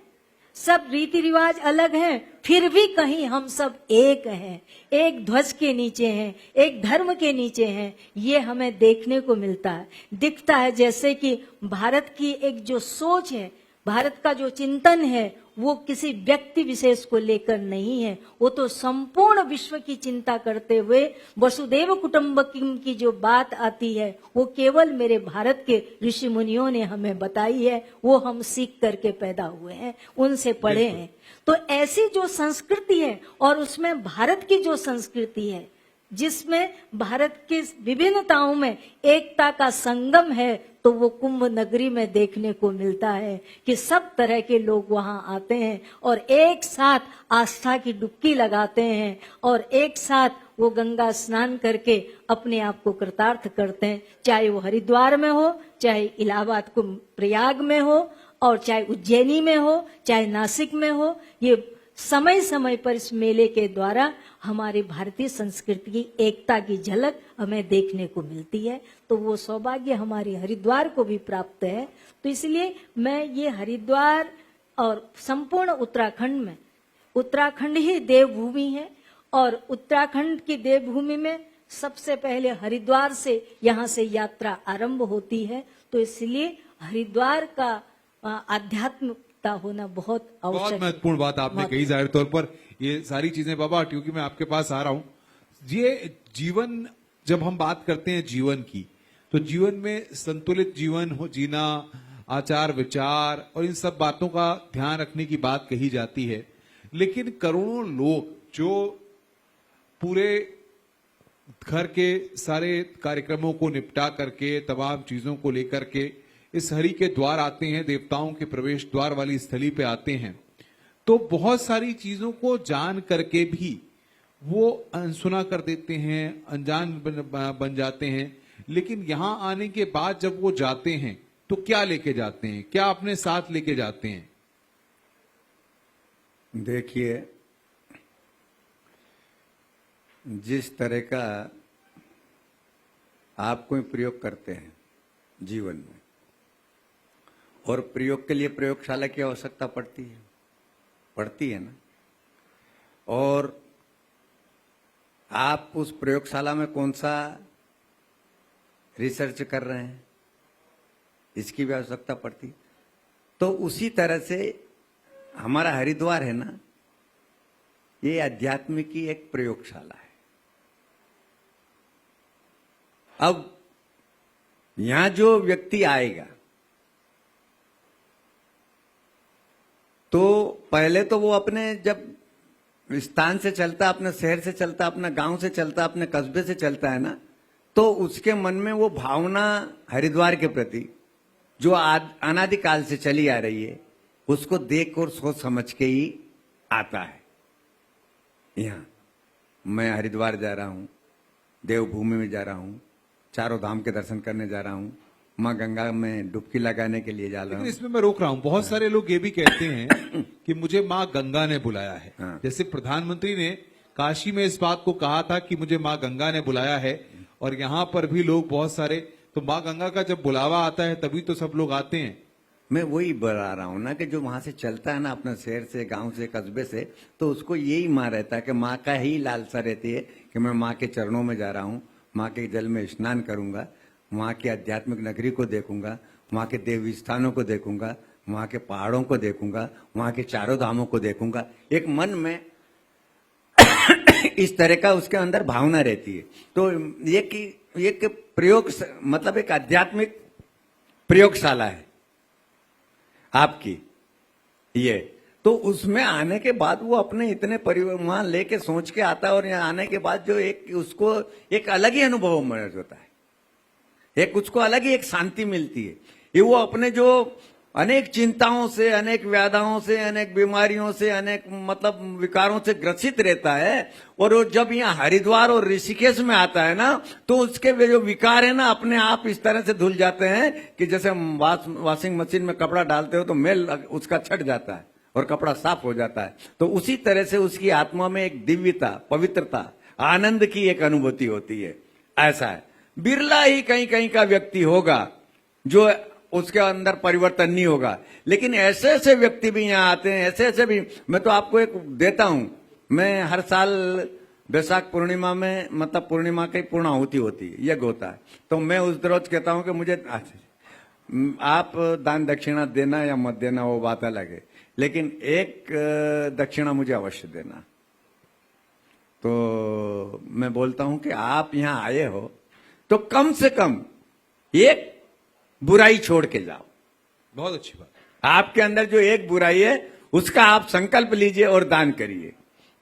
सब रीति रिवाज अलग हैं, फिर भी कहीं हम सब एक हैं, एक ध्वज के नीचे हैं, एक धर्म के नीचे हैं। ये हमें देखने को मिलता है, दिखता है। जैसे कि भारत की एक जो सोच है, भारत का जो चिंतन है, वो किसी व्यक्ति विशेष को लेकर नहीं है, वो तो संपूर्ण विश्व की चिंता करते हुए वसुदेव कुटुंबकम की जो बात आती है, वो केवल मेरे भारत के ऋषि मुनियों ने हमें बताई है, वो हम सीख करके पैदा हुए हैं, उनसे पढ़े हैं। तो ऐसी जो संस्कृति है और उसमें भारत की जो संस्कृति है, जिसमें भारत की विभिन्नताओं में एकता का संगम है, तो वो कुंभ नगरी में देखने को मिलता है कि सब तरह के लोग वहां आते हैं और एक साथ आस्था की डुबकी लगाते हैं और एक साथ वो गंगा स्नान करके अपने आप को कृतार्थ करते हैं, चाहे वो हरिद्वार में हो, चाहे इलाहाबाद को प्रयाग में हो, और चाहे उज्जैनी में हो, चाहे नासिक में हो। ये समय समय पर इस मेले के द्वारा हमारी भारतीय संस्कृति की एकता की झलक हमें देखने को मिलती है। तो वो सौभाग्य हमारे हरिद्वार को भी प्राप्त है। तो इसलिए मैं ये हरिद्वार और संपूर्ण उत्तराखंड में, उत्तराखंड ही देवभूमि है और उत्तराखंड की देवभूमि में सबसे पहले हरिद्वार से यहाँ से यात्रा आरंभ होती है। तो इसलिए हरिद्वार का आध्यात्मिकता होना बहुत आवश्यक बहुत है। महत्वपूर्ण बात आपने कही जाहिर तौर पर। ये सारी चीजें बाबा, क्योंकि मैं आपके पास आ रहा हूं, ये जीवन, जब हम बात करते हैं जीवन की, तो जीवन में संतुलित जीवन हो जीना, आचार विचार और इन सब बातों का ध्यान रखने की बात कही जाती है। लेकिन करोड़ों लोग जो पूरे घर के सारे कार्यक्रमों को निपटा करके, तमाम चीजों को लेकर के इस हरि के द्वार आते हैं, देवताओं के प्रवेश द्वार वाली स्थली पे आते हैं, तो बहुत सारी चीजों को जान करके भी वो अनसुना कर देते हैं, अनजान बन जाते हैं। लेकिन यहां आने के बाद जब वो जाते हैं तो क्या लेके जाते हैं, क्या अपने साथ लेके जाते हैं? देखिए, जिस तरह का आप कोई प्रयोग करते हैं जीवन में, और प्रयोग के लिए प्रयोगशाला की आवश्यकता पड़ती है ना, और आप उस प्रयोगशाला में कौन सा रिसर्च कर रहे हैं, इसकी भी आवश्यकता पड़ती। तो उसी तरह से हमारा हरिद्वार है ना, ये अध्यात्म की एक प्रयोगशाला है। अब यहां जो व्यक्ति आएगा तो पहले तो वो अपने जब स्थान से चलता, अपने शहर से चलता, अपने गांव से चलता, अपने कस्बे से चलता है ना, तो उसके मन में वो भावना हरिद्वार के प्रति जो अनादिकाल से चली आ रही है, उसको देख और सोच समझ के ही आता है। यहाँ मैं हरिद्वार जा रहा हूँ, देवभूमि में जा रहा हूँ, चारों धाम के दर्शन करने जा रहा हूँ, माँ गंगा में डुबकी लगाने के लिए जा रहा हूँ। इसमें मैं रोक रहा हूँ, बहुत सारे लोग ये भी कहते हैं कि मुझे माँ गंगा ने बुलाया है। हाँ। जैसे प्रधानमंत्री ने काशी में इस बात को कहा था कि मुझे माँ गंगा ने बुलाया है, और यहाँ पर भी लोग बहुत सारे, तो माँ गंगा का जब बुलावा आता है तभी तो सब लोग आते हैं। मैं वही बता रहा हूँ ना कि जो वहां से चलता है ना, अपने शहर से, गांव से, कस्बे से, तो उसको यही माँ रहता है कि माँ का ही लालसा रहती है कि मैं माँ के चरणों में जा रहा हूँ, माँ के जल में स्नान करूंगा, वहां की आध्यात्मिक नगरी को देखूंगा, वहां के देवी स्थानों को देखूंगा, वहां के पहाड़ों को देखूंगा, वहां के चारों धामों को देखूंगा। एक मन में इस तरह का उसके अंदर भावना रहती है। तो ये प्रयोग, मतलब एक आध्यात्मिक प्रयोगशाला है आपकी ये। तो उसमें आने के बाद वो अपने इतने वहां लेके सोच के आता है, और यहाँ आने के बाद जो उसको एक अलग ही अनुभव महसूस होता है, एक उसको अलग ही एक शांति मिलती है। ये वो अपने जो अनेक चिंताओं से, अनेक व्याधाओं से, अनेक बीमारियों से, अनेक मतलब विकारों से ग्रसित रहता है, और वो जब यहाँ हरिद्वार और ऋषिकेश में आता है ना, तो उसके जो विकार है ना, अपने आप इस तरह से धुल जाते हैं कि जैसे वॉशिंग मशीन में कपड़ा डालते हो तो मैल उसका छट जाता है और कपड़ा साफ हो जाता है। तो उसी तरह से उसकी आत्मा में एक दिव्यता, पवित्रता, आनंद की एक अनुभूति होती है। ऐसा है, बिरला ही कहीं कहीं का व्यक्ति होगा जो उसके अंदर परिवर्तन नहीं होगा। लेकिन ऐसे ऐसे व्यक्ति भी यहाँ आते हैं, ऐसे ऐसे भी। मैं तो आपको एक देता हूं, मैं हर साल बैसाख पूर्णिमा में, मतलब पूर्णिमा की पूर्णाहुति होती है, यज्ञ होता है, तो मैं उस रोज कहता हूं कि मुझे आप दान दक्षिणा देना या मत देना वो बात अलग है, लेकिन एक दक्षिणा मुझे अवश्य देना। तो मैं बोलता हूं कि आप यहां आए हो तो कम से कम एक बुराई छोड़ के जाओ। बहुत अच्छी बात। आपके अंदर जो एक बुराई है उसका आप संकल्प लीजिए और दान करिए।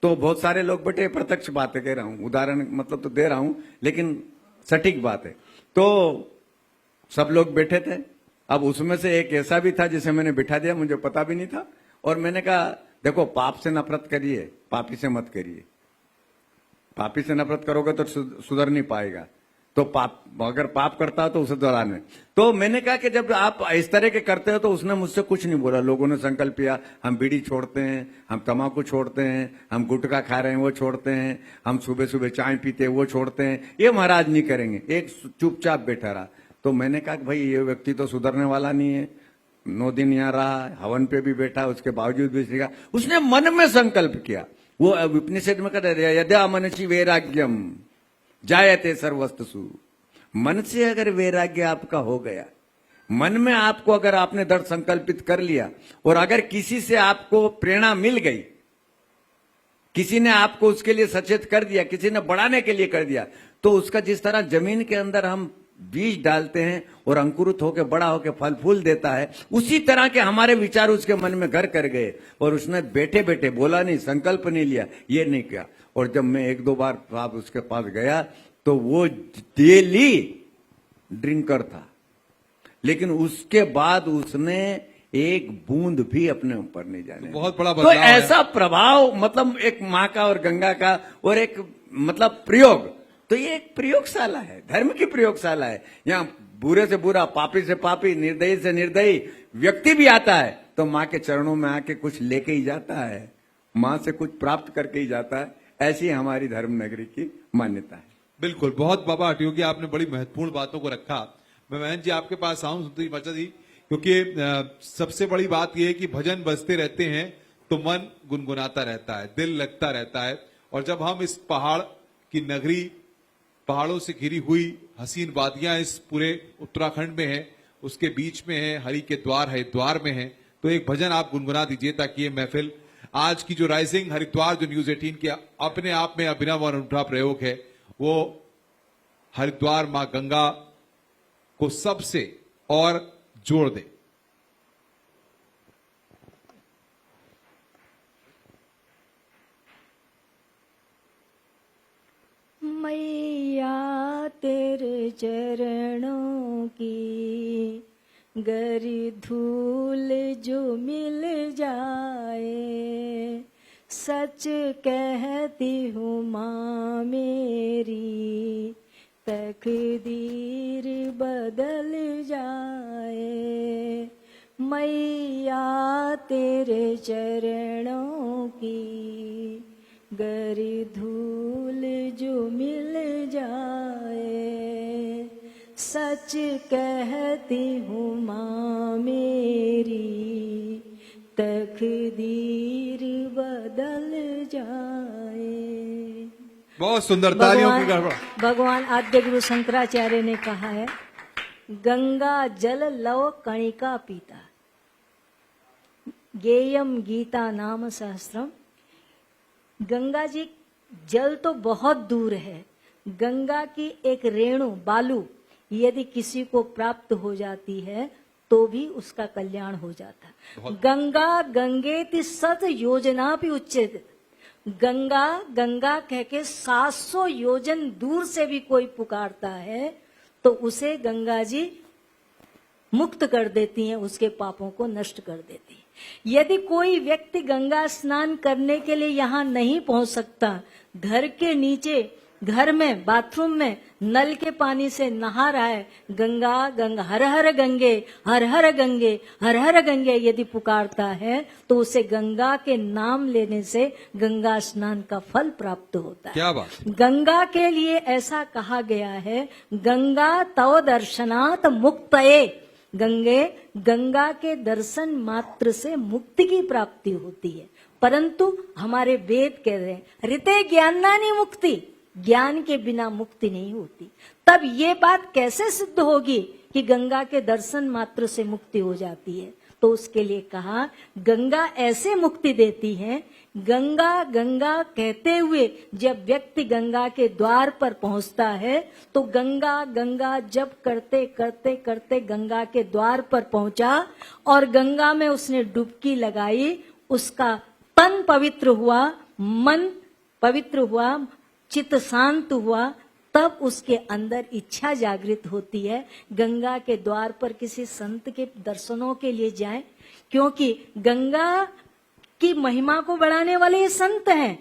तो बहुत सारे लोग बैठे, प्रत्यक्ष बातें कह रहा हूं, उदाहरण मतलब तो दे रहा हूं, लेकिन सटीक बात है। तो सब लोग बैठे थे। अब उसमें से एक ऐसा भी था जिसे मैंने बिठा दिया, मुझे पता भी नहीं था, और मैंने कहा देखो पाप से नफरत करिए, पापी से मत करिए। पापी से नफरत करोगे तो सुधर नहीं पाएगा, तो पाप अगर पाप करता हो तो उसे दोहराने। तो मैंने कहा कि जब आप इस तरह के करते हो, तो उसने मुझसे कुछ नहीं बोला। लोगों ने संकल्प किया, हम बीड़ी छोड़ते हैं, हम तम्बाकू छोड़ते हैं, हम गुटखा खा रहे हैं वो छोड़ते हैं, हम सुबह सुबह चाय पीते हैं वो छोड़ते हैं, ये महाराज नहीं करेंगे। एक चुपचाप बैठा रहा। तो मैंने कहा कि भाई ये व्यक्ति तो सुधरने वाला नहीं है, 9 दिन यहाँ रहा, हवन पे भी बैठा, उसके बावजूद भी सीखा। उसने मन में संकल्प किया, वो उपनिषद में कहते हैं यद्या मनसि वैराग्यम जायते सर्वस्तसु। मन से अगर वैराग्य आपका हो गया, मन में आपको अगर आपने दृढ़ संकल्पित कर लिया, और अगर किसी से आपको प्रेरणा मिल गई, किसी ने आपको उसके लिए सचेत कर दिया, किसी ने बढ़ाने के लिए कर दिया, तो उसका जिस तरह जमीन के अंदर हम बीज डालते हैं और अंकुरित होकर बड़ा होकर फल फूल देता है, उसी तरह के हमारे विचार उसके मन में घर कर गए। और उसने बैठे बैठे बोला नहीं, संकल्प नहीं लिया, ये नहीं किया। और जब मैं 1-2 बार साहब उसके पास गया, तो वो डेली ड्रिंकर था, लेकिन उसके बाद उसने एक बूंद भी अपने ऊपर नहीं जाने। बहुत बड़ा तो बदलाव है। ऐसा प्रभाव, मतलब एक माँ का और गंगा का, और एक मतलब प्रयोग, तो ये एक प्रयोगशाला है, धर्म की प्रयोगशाला है। यहाँ बुरे से बुरा, पापी से पापी, निर्दयी से निर्दयी व्यक्ति भी आता है, तो माँ के चरणों में आके कुछ लेके ही जाता है, माँ से कुछ प्राप्त करके ही जाता है। ऐसी हमारी धर्म नगरी की मान्यता है। बिल्कुल, बहुत बाबा हठयोगी आपने बड़ी महत्वपूर्ण बातों को रखा। मैं महन जी आपके पास आऊं सुंदरी माचा जी, क्योंकि सबसे बड़ी बात यह है कि भजन बजते रहते हैं तो मन गुनगुनाता रहता है, दिल लगता रहता है। और जब हम इस पहाड़ की नगरी, पहाड़ों से घिरी हुई हसीन वादियां इस पूरे उत्तराखंड में है, उसके बीच में है, हरि के द्वार हरिद्वार में है, तो एक भजन आप गुनगुना दीजिए, ताकि ये महफिल, आज की जो राइजिंग हरिद्वार जो न्यूज 18 की अपने आप में अभिनव और अनूठा प्रयोग है, वो हरिद्वार मां गंगा को सबसे और जोड़ दे। मैया तेरे चरणों की गरी धूल जो मिल जाए, सच कहती हूँ माँ मेरी तकदीर बदल जाए। मैया तेरे चरणों की गरी धूल जो मिल जाए, सच कहती हूँ माँ मेरी तकदीर बदल जाए। बहुत सुंदर, तालियों की गड़बड़। भगवान आद्य गुरु शंकराचार्य ने कहा है, गंगा जल लव कणिका पीता, गेयम गीता नाम सहस्त्रम। गंगा जी जल तो बहुत दूर है, गंगा की एक रेणु बालू यदि किसी को प्राप्त हो जाती है तो भी उसका कल्याण हो जाता है। गंगा गंगेति सत योजना भी उच्चेत। गंगा गंगा कह के 700 योजन दूर से भी कोई पुकारता है तो उसे गंगा जी मुक्त कर देती हैं, उसके पापों को नष्ट कर देती है। यदि कोई व्यक्ति गंगा स्नान करने के लिए यहाँ नहीं पहुंच सकता, घर के नीचे, घर में, बाथरूम में नल के पानी से नहा रहा है, गंगा गंगा हर हर गंगे, हर हर गंगे, हर हर गंगे यदि पुकारता है तो उसे गंगा के नाम लेने से गंगा स्नान का फल प्राप्त होता है। क्या बात। गंगा के लिए ऐसा कहा गया है, गंगा तव दर्शनात् मुक्तये। गंगे, गंगा के दर्शन मात्र से मुक्ति की प्राप्ति होती है। परंतु हमारे वेद कह रहे हैं ऋते ज्ञानानि मुक्ति, ज्ञान के बिना मुक्ति नहीं होती। तब ये बात कैसे सिद्ध होगी कि गंगा के दर्शन मात्र से मुक्ति हो जाती है? तो उसके लिए कहा गंगा ऐसे मुक्ति देती है। गंगा गंगा कहते हुए जब व्यक्ति गंगा के द्वार पर पहुंचता है तो गंगा गंगा जब करते करते करते गंगा के द्वार पर पहुंचा और गंगा में उसने डुबकी लगाई, उसका तन पवित्र हुआ मन पवित्र हुआ, चित्त शांत हुआ, तब उसके अंदर इच्छा जागृत होती है गंगा के द्वार पर किसी संत के दर्शनों के लिए जाएं, क्योंकि गंगा की महिमा को बढ़ाने वाले ये संत हैं।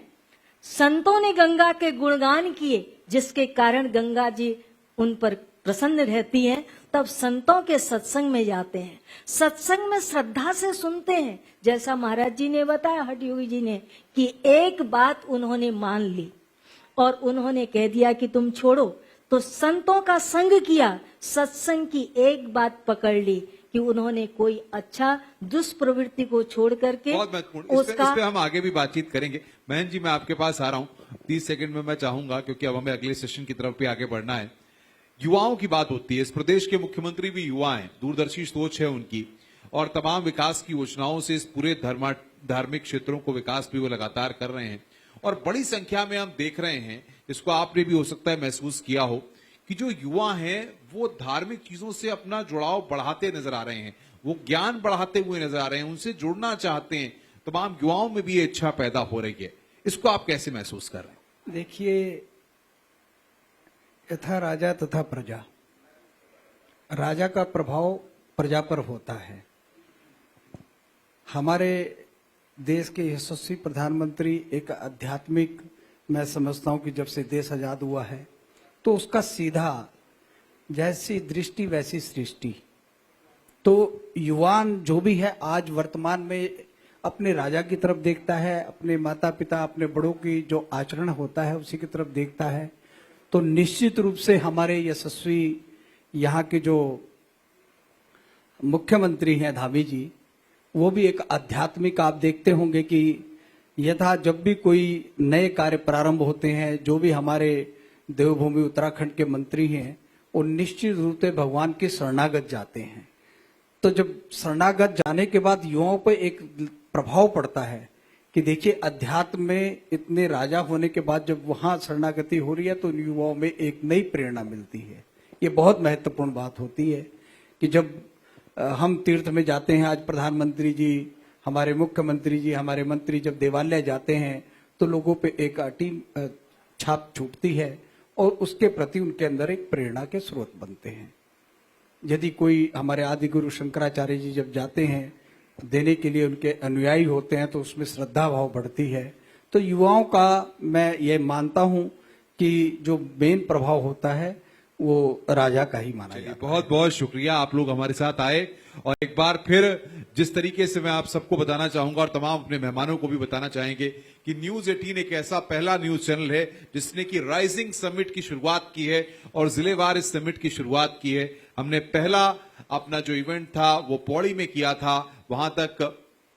संतों ने गंगा के गुणगान किए, जिसके कारण गंगा जी उन पर प्रसन्न रहती हैं। तब संतों के सत्संग में जाते हैं, सत्संग में श्रद्धा से सुनते हैं। जैसा महाराज जी ने बताया, हठ योगी जी ने, कि एक बात उन्होंने मान ली और उन्होंने कह दिया कि तुम छोड़ो, तो संतों का संग किया, सत्संग की एक बात पकड़ ली कि उन्होंने कोई अच्छा दुष्प्रवृत्ति को छोड़ करके बहुत महत्वपूर्ण, इस पे हम आगे भी बातचीत करेंगे। बहन जी, मैं आपके पास आ रहा हूं 30 सेकंड में। मैं चाहूंगा, क्योंकि अब हमें अगले सेशन की तरफ भी आगे बढ़ना है। युवाओं की बात होती है, इस प्रदेश के मुख्यमंत्री भी युवा हैं, दूरदर्शी सोच है उनकी, और तमाम विकास की योजनाओं से इस पूरे धार्मिक क्षेत्रों को विकास भी वो लगातार कर रहे हैं। और बड़ी संख्या में हम देख रहे हैं, इसको आपने भी हो सकता है महसूस किया हो, कि जो युवा हैं वो धार्मिक चीजों से अपना जुड़ाव बढ़ाते नजर आ रहे हैं, वो ज्ञान बढ़ाते हुए नजर आ रहे हैं, उनसे जुड़ना चाहते हैं। तमाम युवाओं में भी ये इच्छा पैदा हो रही है। इसको आप कैसे महसूस कर रहे हैं? देखिए, यथा राजा तथा प्रजा, राजा का प्रभाव प्रजा पर होता है। हमारे देश के यशस्वी प्रधानमंत्री एक आध्यात्मिक, मैं समझता हूं कि जब से देश आजाद हुआ है तो उसका सीधा जैसी दृष्टि वैसी सृष्टि। तो युवान जो भी है आज वर्तमान में अपने राजा की तरफ देखता है, अपने माता पिता, अपने बड़ों की जो आचरण होता है उसी की तरफ देखता है। तो निश्चित रूप से हमारे यशस्वी यहाँ के जो मुख्यमंत्री हैं धामी जी, वो भी एक आध्यात्मिक, आप देखते होंगे कि यथा जब भी कोई नए कार्य प्रारंभ होते हैं, जो भी हमारे देवभूमि उत्तराखंड के मंत्री हैं, वो निश्चित रूप से भगवान के शरणागत जाते हैं। तो जब शरणागत जाने के बाद युवाओं पर एक प्रभाव पड़ता है कि देखिए, अध्यात्म में इतने राजा होने के बाद जब वहां शरणागति हो रही है तो युवाओं में एक नई प्रेरणा मिलती है। ये बहुत महत्वपूर्ण बात होती है कि जब हम तीर्थ में जाते हैं, आज प्रधानमंत्री जी, हमारे मुख्यमंत्री जी, हमारे मंत्री जब देवालय जाते हैं तो लोगों पे एक अटीम छाप छूटती है और उसके प्रति उनके अंदर एक प्रेरणा के स्रोत बनते हैं। यदि कोई हमारे आदि गुरु शंकराचार्य जी जब जाते हैं देने के लिए, उनके अनुयायी होते हैं, तो उसमें श्रद्धा भाव बढ़ती है। तो युवाओं का मैं ये मानता हूं कि जो मेन प्रभाव होता है वो राजा का ही माना जाता है। बहुत बहुत शुक्रिया, आप लोग हमारे साथ आए। और एक बार फिर जिस तरीके से मैं आप सबको बताना चाहूंगा और तमाम अपने मेहमानों को भी बताना चाहेंगे कि न्यूज 18 एक ऐसा पहला न्यूज चैनल है जिसने की राइजिंग समिट की शुरुआत की है और जिलेवार इस समिट की शुरुआत की है। हमने पहला अपना जो इवेंट था वो पौड़ी में किया था। वहां तक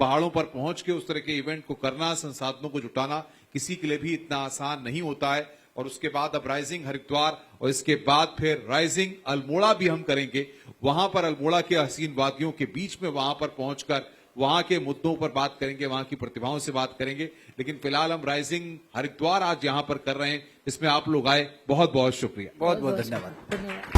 पहाड़ों पर पहुंच के उस तरह के इवेंट को करना, संसाधनों को जुटाना किसी के लिए भी इतना आसान नहीं होता है। और उसके बाद अब राइजिंग हरिद्वार और इसके बाद फिर राइजिंग अल्मोड़ा भी हम करेंगे। वहां पर अल्मोड़ा के हसीन वादियों के बीच में वहां पर पहुंचकर वहां के मुद्दों पर बात करेंगे, वहां की प्रतिभाओं से बात करेंगे। लेकिन फिलहाल हम राइजिंग हरिद्वार आज यहां पर कर रहे हैं, इसमें आप लोग आए, बहुत बहुत शुक्रिया। बहुत बहुत धन्यवाद। धन्यवाद।